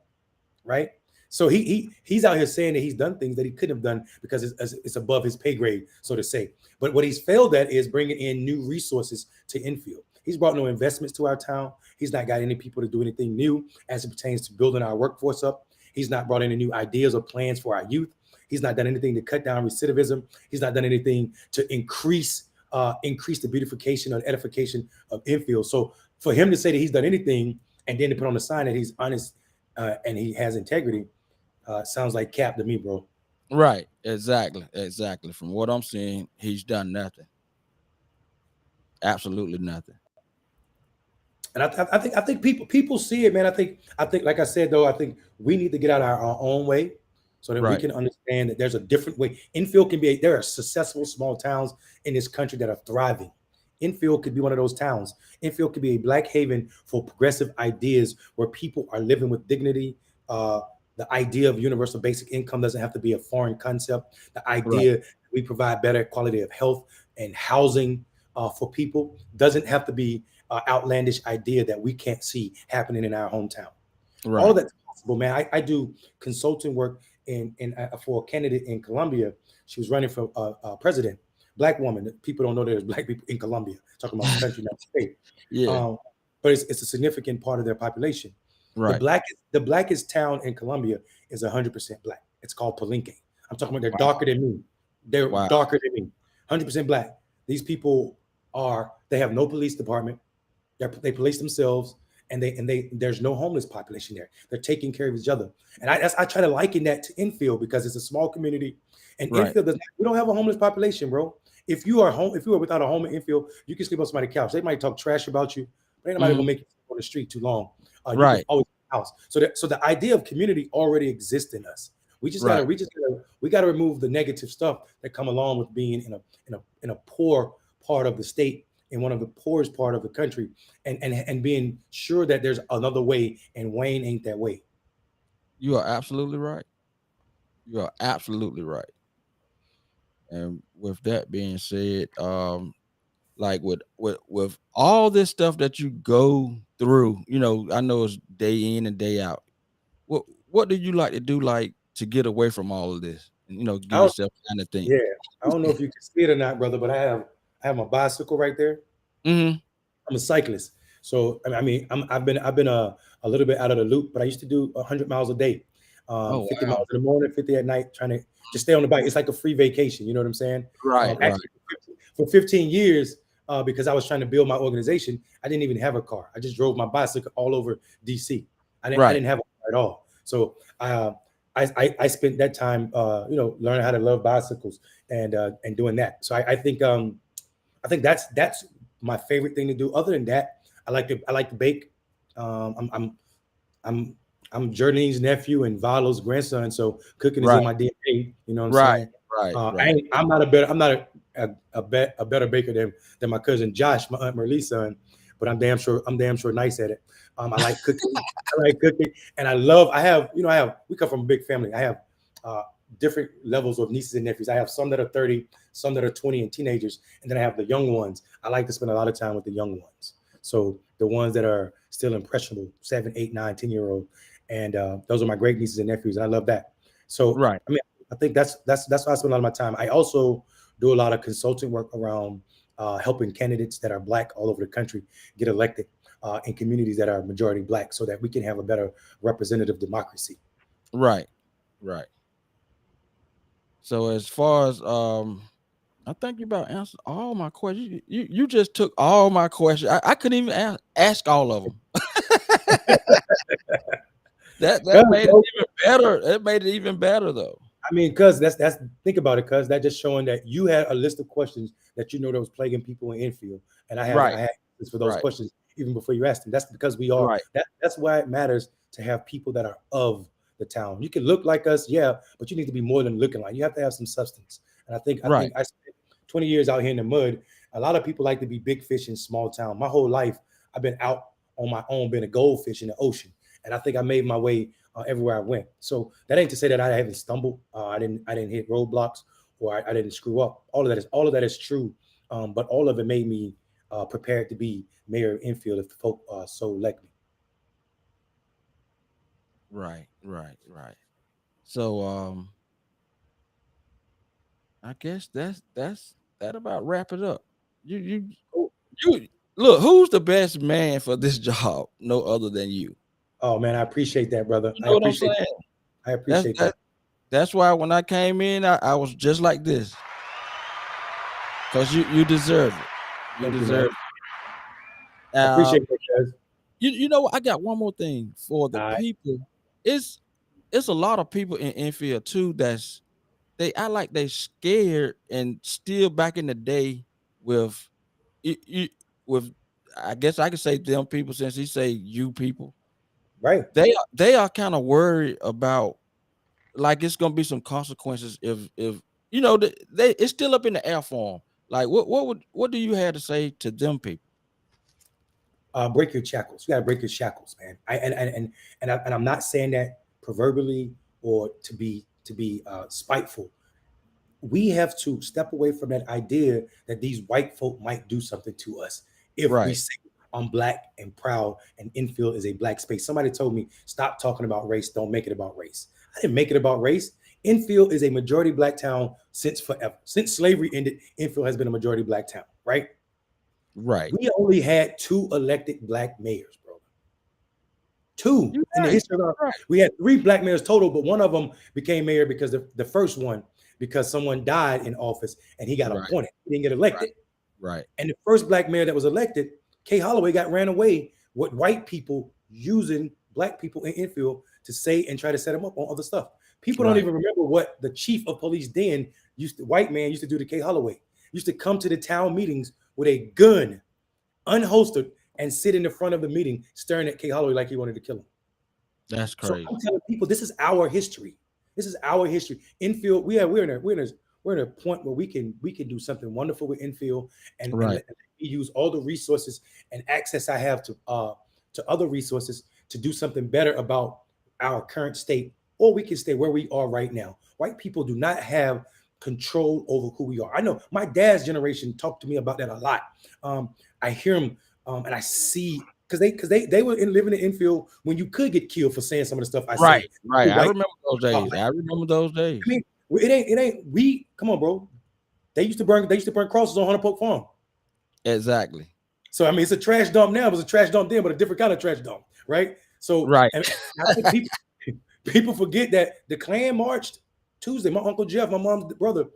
Speaker 2: right? So he's out here saying that he's done things that he couldn't have done because it's above his pay grade, so to say. But what he's failed at is bringing in new resources to Enfield. He's brought no investments to our town. He's not got any people to do anything new as it pertains to building our workforce up. He's not brought any new ideas or plans for our youth. He's not done anything to cut down recidivism. He's not done anything to increase the beautification or edification of Enfield. So for him to say that he's done anything and then to put on the sign that he's honest and he has integrity, sounds like cap to me, bro.
Speaker 1: Right. Exactly. Exactly. From what I'm seeing, he's done nothing. Absolutely nothing.
Speaker 2: And I think people see it, man. I think like I said though, I think we need to get out our own way so that we
Speaker 1: Right.
Speaker 2: can understand that there's a different way. Infield can be there are successful small towns in this country that are thriving. Infield could be one of those towns. Infield could be a black haven for progressive ideas where people are living with dignity. Uh, the idea of universal basic income doesn't have to be a foreign concept. The
Speaker 1: Right.
Speaker 2: idea we provide better quality of health and housing for people doesn't have to be outlandish idea that we can't see happening in our hometown. All of
Speaker 1: Right.
Speaker 2: that's possible, man. I do consulting work for a candidate in Colombia. She was running for president, black woman. People don't know there's black people in Colombia. Talking about the country, not the state.
Speaker 1: Yeah.
Speaker 2: Um, but it's a significant part of their population.
Speaker 1: Right.
Speaker 2: The blackest town in Colombia is 100% black. It's called Palenque. I'm talking about they're
Speaker 1: Wow.
Speaker 2: darker than me. They're
Speaker 1: Wow.
Speaker 2: darker than me. 100% black. These people they have no police department. They police themselves, and there's no homeless population there. They're taking care of each other, and I try to liken that to Enfield because it's a small community, and
Speaker 1: Right.
Speaker 2: Enfield we don't have a homeless population, bro. If you are without a home in Enfield, you can sleep on somebody's couch. They might talk trash about you, but ain't nobody gonna
Speaker 1: Mhm.
Speaker 2: make you sleep on the street too long. You can
Speaker 1: Right.
Speaker 2: always have a house. So the idea of community already exists in us.
Speaker 1: Right.
Speaker 2: We gotta remove the negative stuff that come along with being in a poor part of the state, in one of the poorest part of the country, and being sure that there's another way, and Wayne ain't that way.
Speaker 1: You are absolutely right. You are absolutely right. And with that being said, like with all this stuff that you go through, I know it's day in and day out. What do you like to do, like, to get away from all of this and
Speaker 2: I
Speaker 1: give
Speaker 2: don't,
Speaker 1: yourself time to think?
Speaker 2: yeah, I don't know if you can see it or not, brother, but I have my bicycle right there.
Speaker 1: Hmm.
Speaker 2: I'm a cyclist, so I've been a little bit out of the loop, but I used to do 100 miles a day,
Speaker 1: Oh
Speaker 2: 50
Speaker 1: wow.
Speaker 2: miles in the morning, 50 at night, trying to just stay on the bike. It's like a free vacation. You know what I'm saying?
Speaker 1: Right, right,
Speaker 2: Actually, for 15 years, because I was trying to build my organization, I didn't even have a car. I just drove my bicycle all over DC. I
Speaker 1: right,
Speaker 2: didn't have a car at all. So I spent that time, learning how to love bicycles and doing that. So I think that's my favorite thing to do. Other than that, I like to bake. Um, I'm I'm I'm I'm Jardini's nephew and Valo's grandson, so cooking is in
Speaker 1: right,
Speaker 2: my DNA. You know what I'm
Speaker 1: right,
Speaker 2: saying?
Speaker 1: right,
Speaker 2: I
Speaker 1: right,
Speaker 2: ain't, I'm not a better I'm not a better baker than my cousin Josh, my aunt Marlee's son, but I'm damn sure nice at it. I like cooking. I like cooking, and I have we come from a big family. I have uh, different levels of nieces and nephews. I have some that are 30, some that are 20 and teenagers, and then I have the young ones. I like to spend a lot of time with the young ones. So the ones that are still impressionable, 7, 8, 9, 10-year old, and those are my great nieces and nephews, and I love that. So
Speaker 1: right,
Speaker 2: I mean, I think that's why I spend a lot of my time. I also do a lot of consulting work around helping candidates that are black all over the country get elected in communities that are majority black, so that we can have a better representative democracy.
Speaker 1: right, right. So as far as I think you about answered all my questions. You just took all my questions. I couldn't even ask all of them. That
Speaker 2: Cause,
Speaker 1: made it
Speaker 2: bro,
Speaker 1: even better. It made it even better though.
Speaker 2: I mean, cause that's think about it, cause that just showing that you had a list of questions that that was plaguing people in Enfield, and
Speaker 1: Right,
Speaker 2: I had answers for those
Speaker 1: right,
Speaker 2: questions even before you asked them. That's because we are
Speaker 1: right,
Speaker 2: that's why it matters to have people that are of the town. You can look like us, yeah, but you need to be more than looking like. You have to have some substance. And I think
Speaker 1: right,
Speaker 2: I spent 20 years out here in the mud. A lot of people like to be big fish in small town. My whole life, I've been out on my own, been a goldfish in the ocean, and I think I made my way everywhere I went. So that ain't to say that I haven't stumbled. I didn't hit roadblocks or I didn't screw up. All of that is true. But all of it made me prepared to be mayor of Enfield if the folk so elect me.
Speaker 1: right, right, right. So I guess that about wrap it up. You you
Speaker 2: Cool.
Speaker 1: you look, who's the best man for this job? No other than you.
Speaker 2: Oh man, I appreciate that, brother.
Speaker 1: You
Speaker 2: I
Speaker 1: know what I'm
Speaker 2: appreciate
Speaker 1: saying?
Speaker 2: I
Speaker 1: That's
Speaker 2: appreciate that.
Speaker 1: that that's why when I came in, I was just like this. Cause you deserve it. You
Speaker 2: Thank you, man.
Speaker 1: deserve it.
Speaker 2: I appreciate that, guys.
Speaker 1: You know what? I got one more thing for the
Speaker 2: All right,
Speaker 1: people. It's it's a lot of people in Enfield too they act like they scared and still back in the day with you with I guess I could say them people since he say you people.
Speaker 2: right.
Speaker 1: They are kind of worried about like it's gonna be some consequences if they it's still up in the air for 'em. Like what do you have to say to them people?
Speaker 2: Break your shackles. You gotta break your shackles, man. I'm not saying that proverbially or to be spiteful. We have to step away from that idea that these white folk might do something to us if we
Speaker 1: Right,
Speaker 2: say I'm black and proud and Infield is a black space. Somebody told me stop talking about race, don't make it about race. I didn't make it about race. Infield is a majority black town since forever. Since slavery ended, Infield has been a majority black town, right?
Speaker 1: right.
Speaker 2: We only had two elected black mayors, bro. Two
Speaker 1: You're
Speaker 2: in the
Speaker 1: right.
Speaker 2: history of our,
Speaker 1: You're right.
Speaker 2: we had three black mayors total, but one of them became mayor because the first one, because someone died in office and he got
Speaker 1: Right,
Speaker 2: appointed. He didn't get
Speaker 1: right,
Speaker 2: elected.
Speaker 1: right,
Speaker 2: And the first black mayor that was elected, Kay Holloway, got ran away with white people using black people in Enfield to say and try to set him up on other stuff. People don't
Speaker 1: right,
Speaker 2: even remember what the chief of police then white man used to do to Kay Holloway. Used to come to the town meetings with a gun, unholstered, and sit in the front of the meeting staring at Kay Holloway like he wanted to kill him.
Speaker 1: that's
Speaker 2: So
Speaker 1: crazy.
Speaker 2: I'm telling people, this is our history. This is our history. Infield, we're in a point where we can do something wonderful with Infield, and
Speaker 1: Right,
Speaker 2: let me use all the resources and access I have to other resources to do something better about our current state, or we can stay where we are right now. White people do not have control over who we are. I know my dad's generation talked to me about that a lot. I hear him, and I see because they were living in Enfield when you could get killed for saying some of the stuff I
Speaker 1: Right,
Speaker 2: say
Speaker 1: right.
Speaker 2: to
Speaker 1: I
Speaker 2: white
Speaker 1: remember those
Speaker 2: about
Speaker 1: days.
Speaker 2: black.
Speaker 1: I remember those
Speaker 2: I
Speaker 1: days.
Speaker 2: mean, it ain't we. Come on, bro. They used to burn crosses on Hunter Poke Farm.
Speaker 1: Exactly.
Speaker 2: So I mean, it's a trash dump now. It was a trash dump then, but a different kind of trash dump, right? So,
Speaker 1: Right.
Speaker 2: and I think people forget that the Klan marched Tuesday. My uncle Jeff, my mom's brother,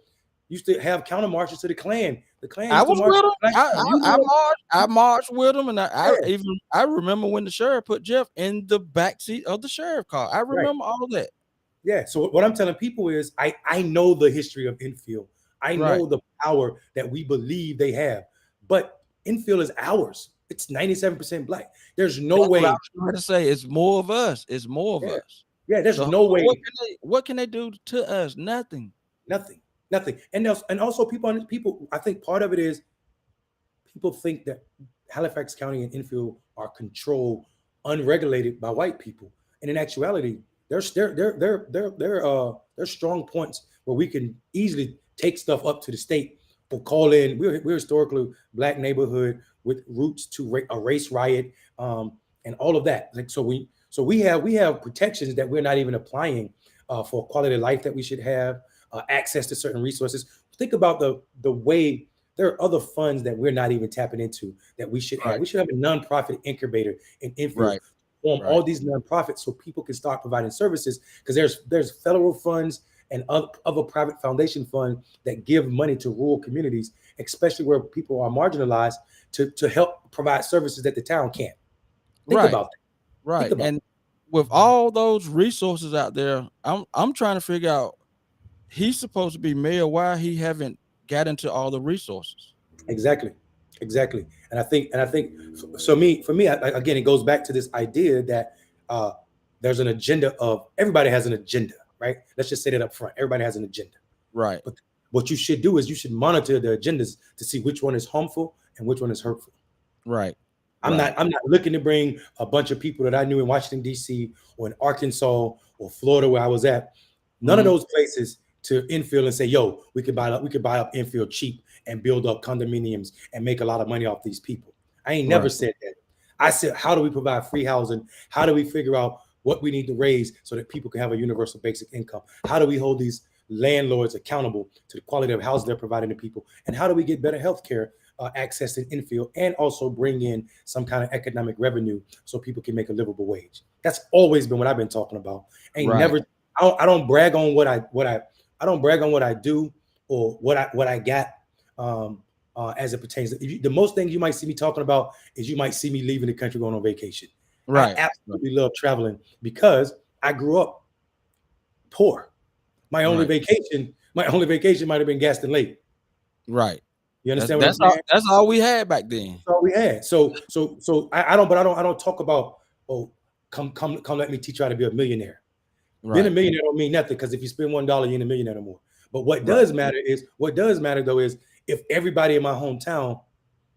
Speaker 2: used to have counter marches to the Klan. The Klan
Speaker 1: I
Speaker 2: used to
Speaker 1: was
Speaker 2: march.
Speaker 1: with him.
Speaker 2: To the Klan. You
Speaker 1: I
Speaker 2: know,
Speaker 1: marched. I marched with him, and
Speaker 2: yeah,
Speaker 1: I remember when the sheriff put Jeff in the back seat of the sheriff car. I
Speaker 2: right,
Speaker 1: remember all that.
Speaker 2: yeah. So what I'm telling people is, I know the history of Enfield. I
Speaker 1: Right.
Speaker 2: know the power that we believe they have, but Enfield is ours. It's 97% black. There's no
Speaker 1: That's what I
Speaker 2: way.
Speaker 1: was trying to say. It's more of us. It's more of
Speaker 2: Yeah,
Speaker 1: us.
Speaker 2: yeah. There's
Speaker 1: So
Speaker 2: no
Speaker 1: what
Speaker 2: way.
Speaker 1: can they do to us? Nothing.
Speaker 2: Nothing, nothing. And also people. I think part of it is people think that Halifax County and Enfield are controlled, unregulated by white people. And in actuality, there's strong points where we can easily take stuff up to the state or call in. We're historically black neighborhood with roots to a race riot, and all of that. Like so we have protections that we're not even applying for quality of life that we should have, access to certain resources. Think about the way there are other funds that we're not even tapping into that we should have.
Speaker 1: Right.
Speaker 2: We should have a nonprofit incubator in Enfield,
Speaker 1: Right.
Speaker 2: form
Speaker 1: Right.
Speaker 2: all these nonprofits so people can start providing services because there's federal funds and other private foundation funds that give money to rural communities, especially where people are marginalized, to help provide services that the town can't. Think
Speaker 1: Right.
Speaker 2: about that. Think
Speaker 1: Right.
Speaker 2: about
Speaker 1: And with all those resources out there, I'm trying to figure out he's supposed to be mayor. Why he haven't got into all the resources?
Speaker 2: that. Exactly. And I think for me, again, it goes back to this idea that uh, there's an agenda of everybody has an agenda, right? Let's just say that up front. Everybody has an agenda.
Speaker 1: Right.
Speaker 2: But what you should do is you should monitor the agendas to see which one is harmful and which one is hurtful.
Speaker 1: Right.
Speaker 2: I'm
Speaker 1: Right.
Speaker 2: not I'm not looking to bring a bunch of people that I knew in Washington D.C. or in Arkansas or Florida where I was at, none of
Speaker 1: Mhm.
Speaker 2: those places to Enfield and say, "Yo, we could buy up Enfield cheap and build up condominiums and make a lot of money off these people." I ain't never
Speaker 1: Right.
Speaker 2: said that. I said, "How do we provide free housing? How do we figure out what we need to raise so that people can have a universal basic income? How do we hold these landlords accountable to the quality of housing they're providing to people? And how do we get better health care access in Enfield and also bring in some kind of economic revenue so people can make a livable wage?" That's always been what I've been talking about. Ain't
Speaker 1: Right.
Speaker 2: never. I don't brag on I don't brag on what I do or what I got. Um, as it pertains to the most things you might see me talking about is you might see me leaving the country going on vacation. I
Speaker 1: Right. Right.
Speaker 2: absolutely love traveling because I grew up poor. My only
Speaker 1: Right.
Speaker 2: vacation, my only vacation might have been Gaston Lake.
Speaker 1: Right.
Speaker 2: You
Speaker 1: That's
Speaker 2: understand what I'm
Speaker 1: that's all
Speaker 2: saying?
Speaker 1: that's all we had back then.
Speaker 2: That's all we had. So I don't talk about, oh, come let me teach you how to be a millionaire. Being a
Speaker 1: Right.
Speaker 2: millionaire don't mean nothing because if you spend $1, you ain't a millionaire no more. But
Speaker 1: Right.
Speaker 2: what does matter though is if everybody in my hometown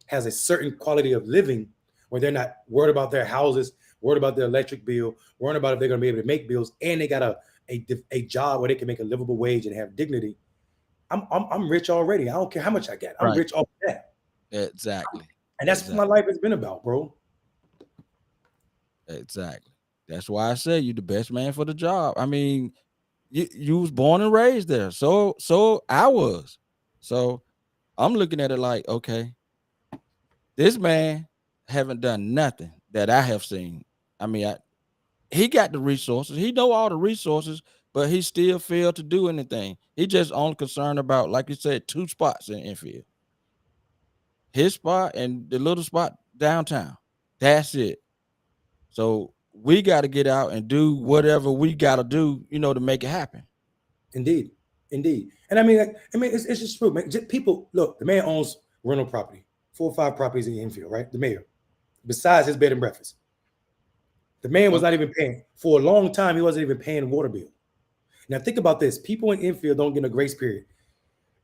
Speaker 2: has a certain quality of living where they're not worried about their houses, worried about their electric bill, worried about if they're going to be able to make bills, and they got a job where they can make a livable wage and have dignity. I'm rich already. I don't care how much I got. I'm
Speaker 1: Right.
Speaker 2: rich off of that,
Speaker 1: Exactly.
Speaker 2: and that's what my
Speaker 1: Exactly.
Speaker 2: life has been about, bro.
Speaker 1: Exactly. That's why I say you the best man for the job. I mean, you was born and raised there. So I was. So I'm looking at it like, okay, this man haven't done nothing that I have seen. I mean, he got the resources. He know all the resources, but he still failed to do anything. He just only concerned about, like you said, two spots in Enfield. His spot and the little spot downtown. That's it. So we got to get out and do whatever we got to do, to make it happen.
Speaker 2: Indeed, indeed. And I mean, it's just true, man. People look. The man owns rental property, 4 or 5 properties in Enfield, right? The mayor, besides his bed and breakfast. The man was
Speaker 1: Okay.
Speaker 2: not even paying for a long time. He wasn't even paying water bill. Now think about this: people in Enfield don't get a grace period.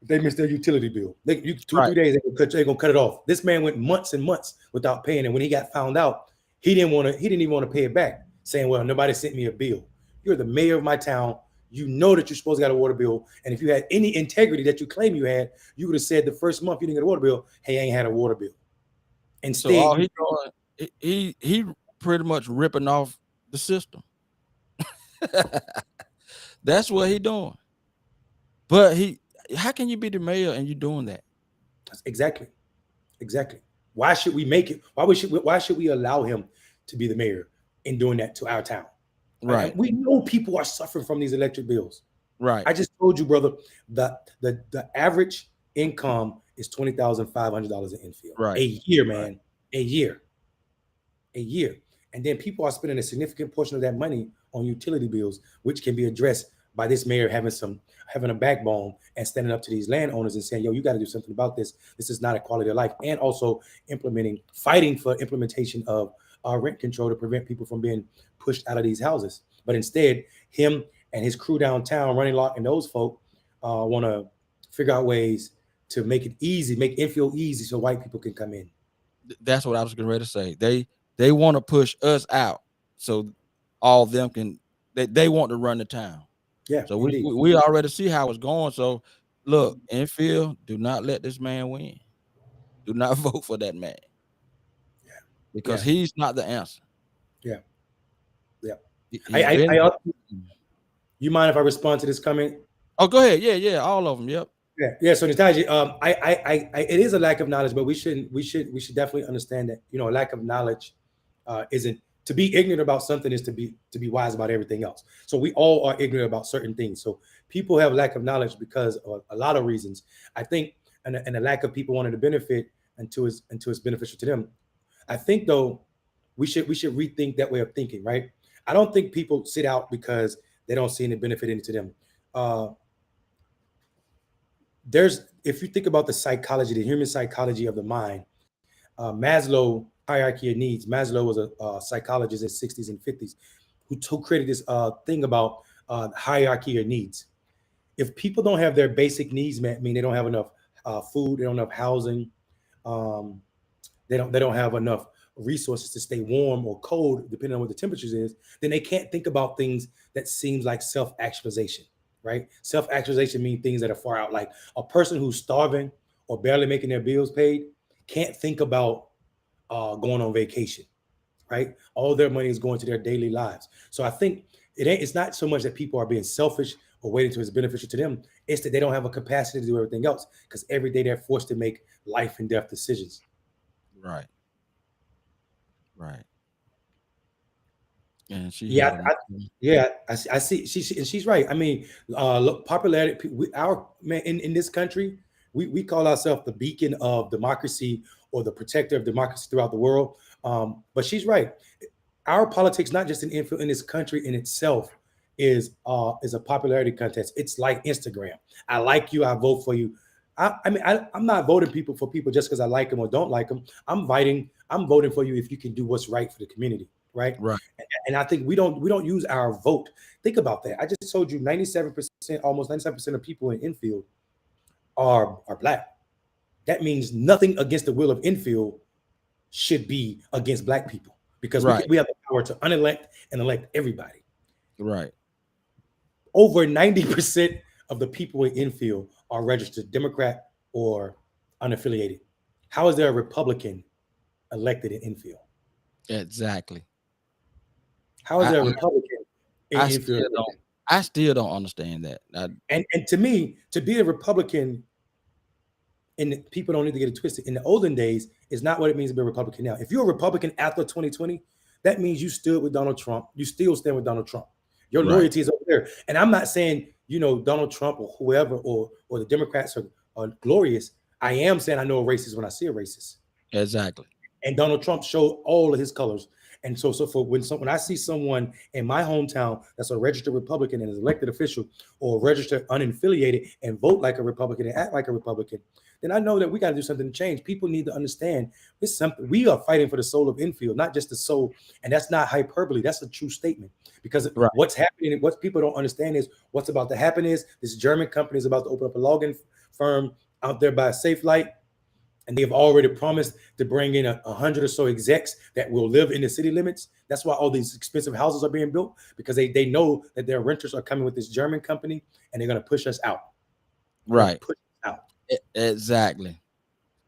Speaker 2: If they miss their utility bill, you 2 or 3
Speaker 1: Right.
Speaker 2: days they gonna cut it off. This man went months and months without paying, and when he got found out, he didn't even want to pay it back, saying, "Well, nobody sent me a bill." You're the mayor of my town. You know that you're supposed to get a water bill. And if you had any integrity that you claim you had, you would have said the first month you didn't get a water bill, hey, I ain't had a water bill.
Speaker 1: So
Speaker 2: Instead,
Speaker 1: all
Speaker 2: you
Speaker 1: he doing, he pretty much ripping off the system. That's what he doing. But how can you be the mayor and you doing that?
Speaker 2: exactly, exactly. Why should we make it? Why should we allow him to be the mayor in doing that to our town? Right? And
Speaker 1: Right,
Speaker 2: we know people are suffering from these electric bills.
Speaker 1: right,
Speaker 2: I just told you, brother, the average income is $20,500 in Enfield
Speaker 1: right,
Speaker 2: a year,
Speaker 1: right.
Speaker 2: man, a year, a year. And then people are spending a significant portion of that money on utility bills, which can be addressed by this mayor having a backbone and standing up to these landowners and saying, "Yo, you got to do something about this. This is not a quality of life," and also fighting for implementation of rent control to prevent people from being pushed out of these houses. But instead, him and his crew downtown, Running Lock, and those folk want to figure out ways to make it easy, make Enfield easy, so white people can come in.
Speaker 1: That's what I was getting ready to say. They want to push us out, so all of them can. They want to run the town.
Speaker 2: Yeah,
Speaker 1: So we
Speaker 2: indeed.
Speaker 1: we already see how it's going. So look, Enfield, do not let this man win. Do not vote for that man because
Speaker 2: Yeah,
Speaker 1: he's not the answer.
Speaker 2: yeah, yeah.
Speaker 1: He's been.
Speaker 2: You mind if I respond to this comment?
Speaker 1: Oh, go ahead. Yeah, yeah, all of them. Yep.
Speaker 2: Yeah, yeah. So Nataji, it is a lack of knowledge, but we should definitely understand that a lack of knowledge isn't to be ignorant about something is to be wise about everything else. So we all are ignorant about certain things. So people have lack of knowledge because of a lot of reasons. I think, and a lack of people wanting to benefit until it's beneficial to them. I think though we should rethink that way of thinking, right? I don't think people sit out because they don't see any benefit into them. Uh, there's if you think about the psychology, the human psychology of the mind, Maslow hierarchy of needs. Maslow was a psychologist in the 60s and 50s who created this thing about hierarchy of needs. If people don't have their basic needs met, I mean they don't have enough food, they don't have housing, um, they don't have enough resources to stay warm or cold, depending on what the temperatures is, then they can't think about things that seems like self-actualization, right? Self-actualization means things that are far out. Like a person who's starving or barely making their bills paid can't think about going on vacation, right? All their money is going to their daily lives. So I think it's not so much that people are being selfish or waiting till it's beneficial to them. It's that they don't have a capacity to do everything else because every day they're forced to make life and death decisions.
Speaker 1: Right. Right. And she
Speaker 2: Yeah,
Speaker 1: had a.
Speaker 2: yeah, I see. And she's right. I mean, look, popularity. Our man in this country, we call ourselves the beacon of democracy or the protector of democracy throughout the world. But she's right. Our politics, not just in this country in itself, is a popularity contest. It's like Instagram. I like you, I vote for you. I'm not voting people for people just because I like them or don't like them. I'm voting for you if you can do what's right for the community, right?
Speaker 1: Right.
Speaker 2: And I think we don't use our vote. Think about that. I just told you 97%, almost 97% of people in Enfield are black. That means nothing against the will of Enfield should be against black people because
Speaker 1: Right.
Speaker 2: we have the power to unelect and elect everybody.
Speaker 1: Right.
Speaker 2: Over 90% of the people in Enfield are registered Democrat or unaffiliated. How is there a Republican elected in Enfield?
Speaker 1: Exactly.
Speaker 2: How is
Speaker 1: I
Speaker 2: there a
Speaker 1: I,
Speaker 2: Republican in
Speaker 1: I
Speaker 2: Enfield?
Speaker 1: still don't. I still don't understand that.
Speaker 2: And to me, to be a Republican, and people don't need to get it twisted. In the olden days, is not what it means to be a Republican now. If you're a Republican after 2020, that means you stood with Donald Trump. You still stand with Donald Trump. Your
Speaker 1: Right.
Speaker 2: loyalty is over there. And I'm not saying Donald Trump or whoever or the Democrats are glorious. I am saying I know a racist when I see a racist.
Speaker 1: Exactly.
Speaker 2: And Donald Trump showed all of his colors. And so for when I see someone in my hometown that's a registered Republican and is elected official or registered unaffiliated and vote like a Republican and act like a Republican, then I know that we got to do something to change. People need to understand it's something we are fighting for the soul of Enfield, not just the soul. And that's not hyperbole. That's a true statement. Because
Speaker 1: Right.
Speaker 2: what's happening, what people don't understand is what's about to happen is this German company is about to open up a logging firm out there by Safe Light. and they have already promised to bring in 100 or so execs that will live in the city limits. That's why all these expensive houses are being built, because they know that their renters are coming with this German company, and they're going to push us out. They're going
Speaker 1: Right.
Speaker 2: to push us out.
Speaker 1: Exactly.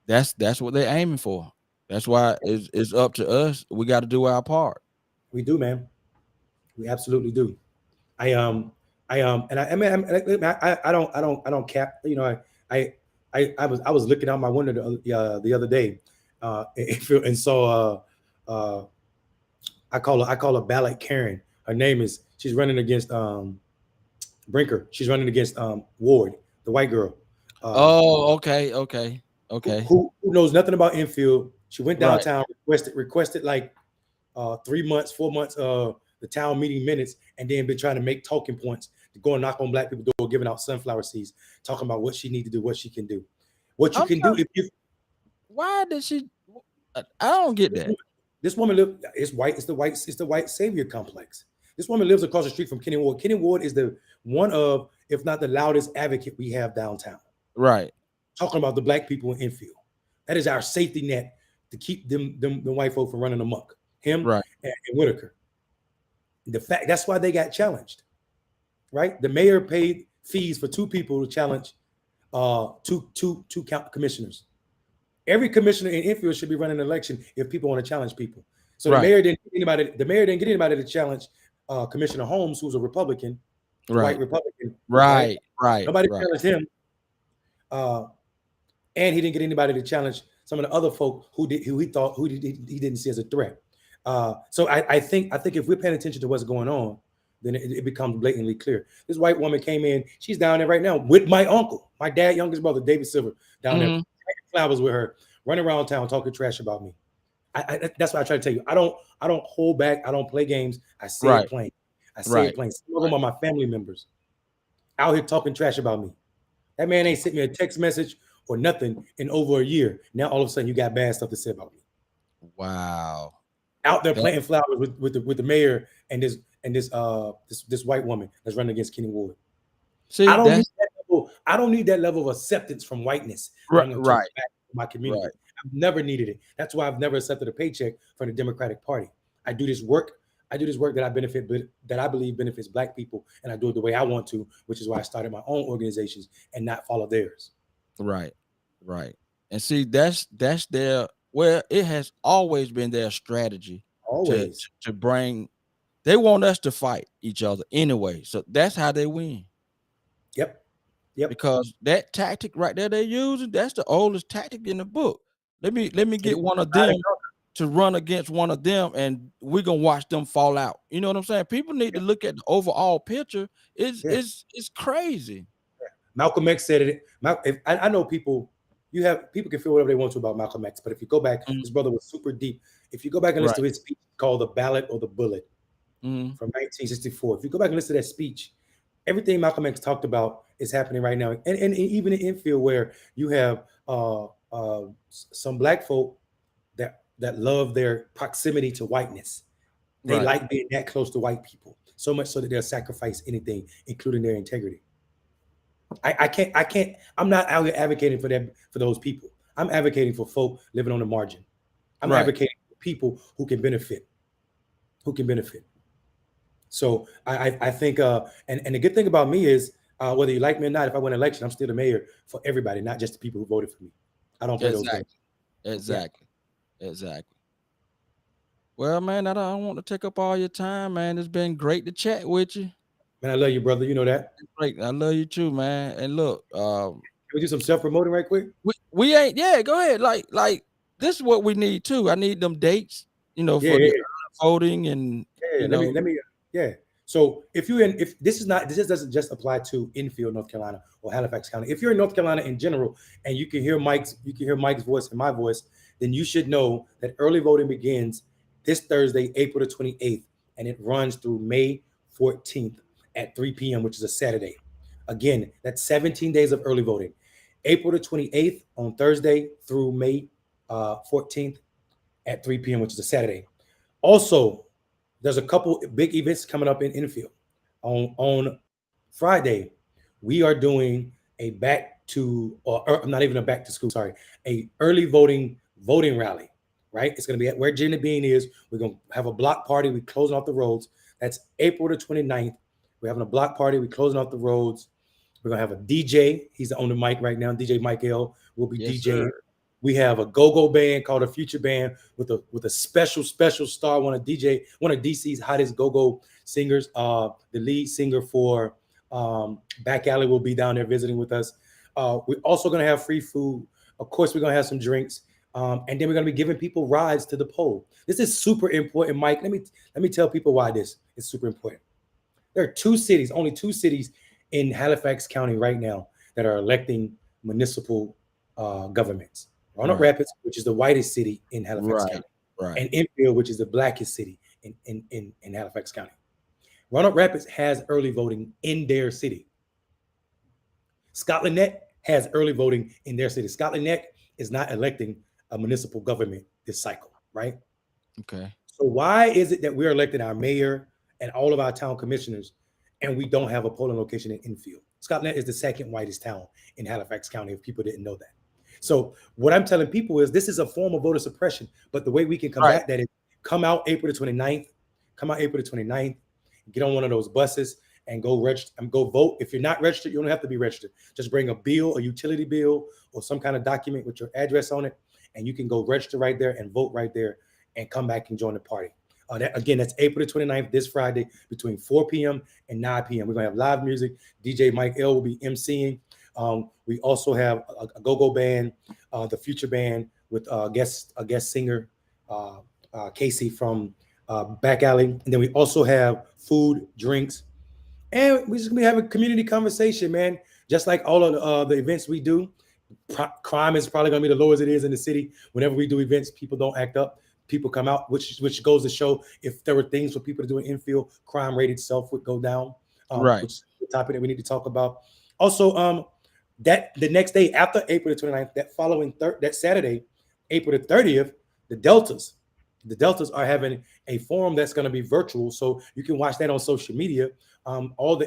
Speaker 1: That's what they're aiming for. That's why it's up to us. We got to do our part.
Speaker 2: We do, man. We absolutely do. I and I mean I don't cap. You know, I I was looking out my window the other day, and saw I call her Ballot Karen. Her name is, she's running against Brinker. She's running against Ward, the white girl. Uh,
Speaker 1: Oh, okay, okay, okay.
Speaker 2: who knows nothing about Enfield. She went
Speaker 1: Right.
Speaker 2: downtown, requested like 3 months, 4 months the town meeting minutes, and then been trying to make talking points to go and knock on black people's door, giving out sunflower seeds, talking about what she need to do, what she can do, what you
Speaker 1: I'm
Speaker 2: can do
Speaker 1: trying.
Speaker 2: if you.
Speaker 1: Why did she? I don't get
Speaker 2: This
Speaker 1: that.
Speaker 2: woman, this woman live. It's white. It's the white savior complex. This woman lives across the street from Kenny Ward. Kenny Ward is the one of, if not the loudest advocate we have downtown,
Speaker 1: Right.
Speaker 2: talking about the black people in Enfield. That is our safety net to keep them the white folk from running amok. Him
Speaker 1: Right.
Speaker 2: and Whitaker. The fact that's why they got challenged, right? The mayor paid fees for two people to challenge two count commissioners. Every commissioner in Enfield should be running an election if people want to challenge people. So the
Speaker 1: Right.
Speaker 2: mayor didn't get anybody. The mayor didn't get anybody to challenge Commissioner Holmes, who's a Republican, the white
Speaker 1: Right.
Speaker 2: Republican, right?
Speaker 1: Right. Right.
Speaker 2: Nobody
Speaker 1: Right.
Speaker 2: challenged him, uh, and he didn't get anybody to challenge some of the other folk who he thought he didn't see as a threat. So I think if we're paying attention to what's going on, then it becomes blatantly clear. This white woman came in. She's down there right now with my uncle, my dad, youngest brother, David Silver, down there,
Speaker 1: Hmm.
Speaker 2: flowers with her, running around town talking trash about me. That's what I try to tell you. I don't hold back. I don't play games. I say it
Speaker 1: Right.
Speaker 2: plain. I say it
Speaker 1: Right.
Speaker 2: plain. Some of them
Speaker 1: Right.
Speaker 2: are my family members out here talking trash about me. That man ain't sent me a text message or nothing in over a year. Now all of a sudden you got bad stuff to say about me.
Speaker 1: Wow.
Speaker 2: Out there
Speaker 1: That.
Speaker 2: planting flowers with the mayor and this white woman that's running against Kenny Ward.
Speaker 1: See, that's
Speaker 2: I don't need that level of acceptance from whiteness that
Speaker 1: right.
Speaker 2: I'm going to turn
Speaker 1: Right.
Speaker 2: back to my community.
Speaker 1: Right.
Speaker 2: I've never needed it. That's why I've never accepted a paycheck from the Democratic Party. I do this work. I do this work that that I believe benefits black people, and I do it the way I want to, which is why I started my own organizations and not follow theirs.
Speaker 1: Right. Right. And see, that's their, well, it has always been their strategy to
Speaker 2: Always.
Speaker 1: to bring. They want us to fight each other anyway, so that's how they win.
Speaker 2: Yep. Yep.
Speaker 1: Because that tactic right there they're using, that's the oldest tactic in the book. Let me
Speaker 2: It
Speaker 1: get
Speaker 2: is
Speaker 1: one of
Speaker 2: divide
Speaker 1: them
Speaker 2: and conquer.
Speaker 1: to run against one of them, and we're gonna watch them fall out. You know what I'm saying? People need to
Speaker 2: Yep.
Speaker 1: look at the overall picture. It's
Speaker 2: Yeah.
Speaker 1: it's it's crazy.
Speaker 2: Malcolm X said it. If, I know people. You have people can feel whatever they want to about Malcolm X, but if you go back,
Speaker 1: Mhm.
Speaker 2: his brother was super deep. If you go back and listen
Speaker 1: Right.
Speaker 2: to his speech called "The Ballot or the Bullet"
Speaker 1: Mhm.
Speaker 2: from 1964, if you go back and listen to that speech, everything Malcolm X talked about is happening right now, and even in Enfield, where you have some black folk that love their proximity to whiteness. They
Speaker 1: Right.
Speaker 2: like being that close to white people so much so that they'll sacrifice anything, including their integrity. I can't. I'm not out here advocating for them for those people. I'm advocating for folk living on the margin. I'm
Speaker 1: Right.
Speaker 2: advocating for people who can benefit, who can benefit. So I think and the good thing about me is whether you like me or not, if I win an election, I'm still the mayor for everybody, not just the people who voted for me. I don't play those games.
Speaker 1: Exactly.
Speaker 2: Yeah,
Speaker 1: Exactly. Exactly. Well, man, I don't want to take up all your time, man. It's been great to chat with you.
Speaker 2: man, I love you, brother. You know that.
Speaker 1: Great. I love you too, man. And look,
Speaker 2: Can we do some self promoting right quick?
Speaker 1: we ain't, yeah, go ahead. Like this is what we need too. I need them dates,
Speaker 2: Yeah,
Speaker 1: for
Speaker 2: yeah,
Speaker 1: the voting and
Speaker 2: yeah. Let me yeah. So if this is not this doesn't just apply to Enfield, North Carolina or Halifax County. If you're in North Carolina in general and you can hear Mike's voice and my voice, then you should know that early voting begins this Thursday, April the 28th, and it runs through May 14th at 3 p.m., which is a Saturday. Again, that's 17 days of early voting. April the 28th on Thursday through May 14th at 3 p.m., which is a Saturday. Also, there's a couple big events coming up in Enfield. On Friday, we are doing a back or not even a back to school, sorry, a early voting rally, right? It's going to be at where Jenny Bean is. We're going to have a block party. We're closing off the roads. That's April the 29th. We're having a block party. We're closing off the roads. We're going to have a DJ. He's on the mic right now. DJ Mike L will be
Speaker 1: Yes,
Speaker 2: DJing.
Speaker 1: sir.
Speaker 2: We have a go-go band called a Future Band with a special star, one of DC's hottest go-go singers. The lead singer for Back Alley will be down there visiting with us. We're also going to have free food. Of course, we're going to have some drinks, and then we're going to be giving people rides to the poll. This is super important, Mike. Let me tell people why this is super important. There are only two cities in Halifax County right now that are electing municipal governments. Roanoke
Speaker 1: Right.
Speaker 2: Rapids, which is the whitest city in Halifax
Speaker 1: Right.
Speaker 2: County,
Speaker 1: Right.
Speaker 2: and Enfield, which is the blackest city in Halifax County. Roanoke Rapids has early voting in their city. Scotland Neck has early voting in their city. Scotland Neck is not electing a municipal government this cycle, right?
Speaker 1: Okay.
Speaker 2: So why is it that we're electing our mayor and all of our town commissioners and we don't have a polling location in Enfield? Scotland is the second whitest town in Halifax County, if people didn't know that. So what I'm telling people is this is a form of voter suppression, but the way we can
Speaker 1: Right.
Speaker 2: combat that is come out April the 29th, come out April the 29th, get on one of those buses and go register and go vote. If you're not registered, you don't have to be registered. Just bring a bill, a utility bill, or some kind of document with your address on it, and you can go register right there and vote right there and come back and join the party. That's April the 29th, this Friday, between 4 p.m. and 9 p.m. We're going to have live music. DJ Mike L will be emceeing. We also have a go-go band, the Future Band, with a guest singer, Casey from Back Alley. And then we also have food, drinks, and we're just going to be having a community conversation, man. Just like all of the events we do, crime is probably going to be the lowest it is in the city. Whenever we do events, people don't act up. People come out, which goes to show if there were things for people to do in Enfield, crime rate itself would go down,
Speaker 1: Right.
Speaker 2: which is the topic that we need to talk about. Also, that the next day after April the 29th, that Saturday, April the 30th, the Deltas, are having a forum that's going to be virtual, so you can watch that on social media.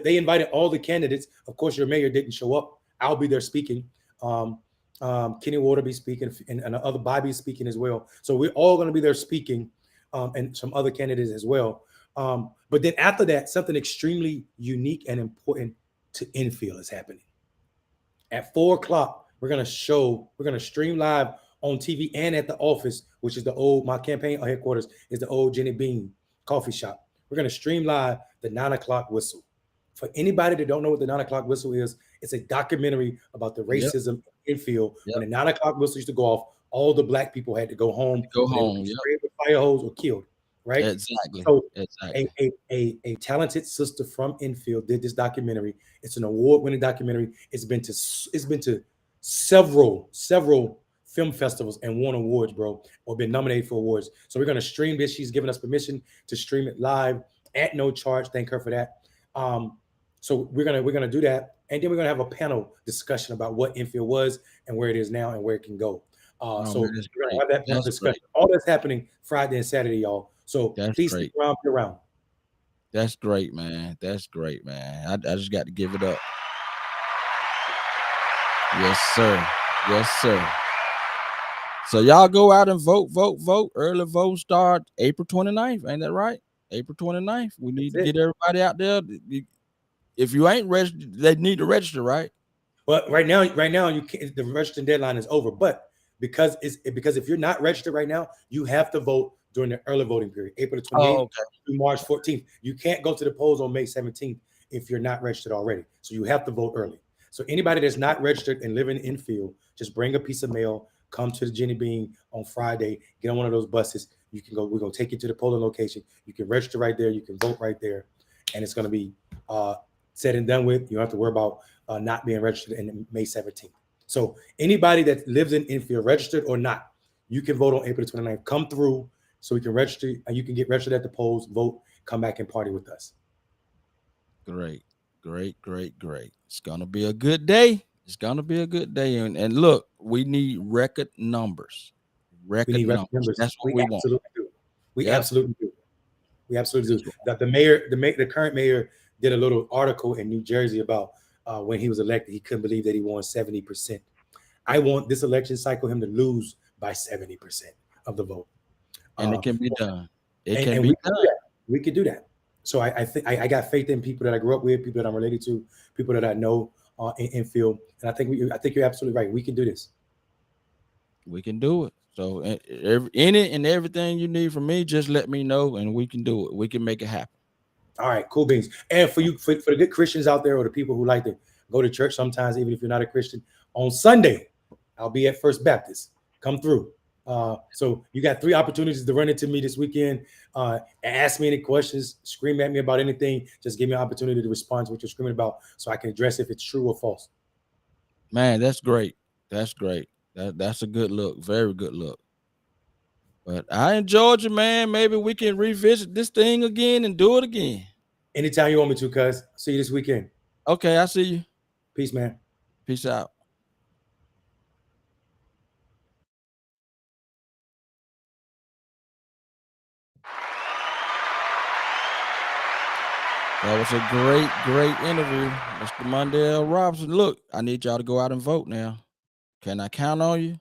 Speaker 2: They invited all the candidates. Of course, your mayor didn't show up. I'll be there speaking. Kenny Waterby speaking, and other Bobby speaking as well. So we're all going to be there speaking, and some other candidates as well. But then after that, something extremely unique and important to Enfield is happening. At 4 o'clock, we're going to stream live on TV and at the office, which is my campaign headquarters is the old Jenny Bean coffee shop. We're going to stream live the 9 o'clock whistle. For anybody that don't know what the 9 o'clock whistle is, it's a documentary about the
Speaker 1: Yep.
Speaker 2: racism in Enfield.
Speaker 1: Yep.
Speaker 2: When the 9 o'clock whistle used to go off, all the black people had to go home,
Speaker 1: Go
Speaker 2: or they would
Speaker 1: home.
Speaker 2: be
Speaker 1: Yep.
Speaker 2: sprayed with fire hose or killed, right?
Speaker 1: Exactly.
Speaker 2: So
Speaker 1: Exactly.
Speaker 2: a talented sister from Enfield did this documentary. It's an award-winning documentary. It's been to several film festivals and won awards, bro, or been nominated for awards. So we're gonna stream this. She's given us permission to stream it live at no charge. Thank her for that. So we're gonna do that, and then we're gonna have a panel discussion about what Enfield was and where it is now and where it can go.
Speaker 1: Oh
Speaker 2: So
Speaker 1: man, that's
Speaker 2: we're gonna
Speaker 1: great.
Speaker 2: have that panel
Speaker 1: That's
Speaker 2: discussion.
Speaker 1: great.
Speaker 2: All that's happening Friday and Saturday, y'all. So
Speaker 1: That's
Speaker 2: please stick
Speaker 1: great.
Speaker 2: around, be around.
Speaker 1: That's great, man. That's great, man. I just got to give it up. Yes, sir. Yes, sir. So y'all go out and vote, vote, vote. Early vote start April 29th. Ain't that right? April 29th. We need
Speaker 2: That's
Speaker 1: to
Speaker 2: it.
Speaker 1: get everybody out there. If you ain't registered, they need to register, right?
Speaker 2: Well, right now, you can't. The registering deadline is over, but because if you're not registered right now, you have to vote during the early voting period, April the 28th
Speaker 1: Oh, okay.
Speaker 2: through March 14th. You can't go to the polls on May 17th if you're not registered already. So you have to vote early. So anybody that's not registered and living in Enfield, just bring a piece of mail, come to the Jenny Bean on Friday, get on one of those buses. You can go. We're gonna take you to the polling location. You can register right there. You can vote right there, and it's gonna be said and done with. You don't have to worry about not being registered in May 17th. So anybody that lives in Enfield, registered or not, you can vote on April 29th. Come through so we can register, and you can get registered at the polls, vote, come back and party with us.
Speaker 1: Great, great, great, great. It's gonna be a good day. It's gonna be a good day. And look, we need record numbers.
Speaker 2: We
Speaker 1: Record
Speaker 2: need record
Speaker 1: numbers.
Speaker 2: numbers.
Speaker 1: That's what
Speaker 2: We
Speaker 1: we want.
Speaker 2: absolutely do. We
Speaker 1: Yep.
Speaker 2: absolutely do. We absolutely
Speaker 1: That's
Speaker 2: do.
Speaker 1: what,
Speaker 2: The mayor, the current mayor, did a little article in New Jersey about when he was elected, he couldn't believe that he won 70%. I want this election cycle him to lose by 70% of the vote.
Speaker 1: And
Speaker 2: Uh,
Speaker 1: it can be done. It can
Speaker 2: and
Speaker 1: be
Speaker 2: we can do
Speaker 1: done.
Speaker 2: that. We can do that. So I think I got faith in people that I grew up with, people that I'm related to, people that I know in Enfield, and I think you're absolutely right. We can do this.
Speaker 1: We can do it. So any and everything you need from me, just let me know and we can do it. We can make it happen.
Speaker 2: All right, cool beans. And for you, for the good Christians out there, or the people who like to go to church sometimes, even if you're not a Christian, on Sunday, I'll be at First Baptist. Come through. So you got 3 opportunities to run into me this weekend. Ask me any questions, scream at me about anything. Just give me an opportunity to respond to what you're screaming about, so I can address if it's true or false.
Speaker 1: Man, that's great. That's great. That's a good look. Very good look. But I enjoyed you, man. Maybe we can revisit this thing again and do it again.
Speaker 2: Anytime you want me to, cuz. See you this weekend.
Speaker 1: Okay, I see you.
Speaker 2: Peace, man.
Speaker 1: Peace out. That was a great, great interview, Mr. Mondale Robinson. Look, I need y'all to go out and vote now. Can I count on you?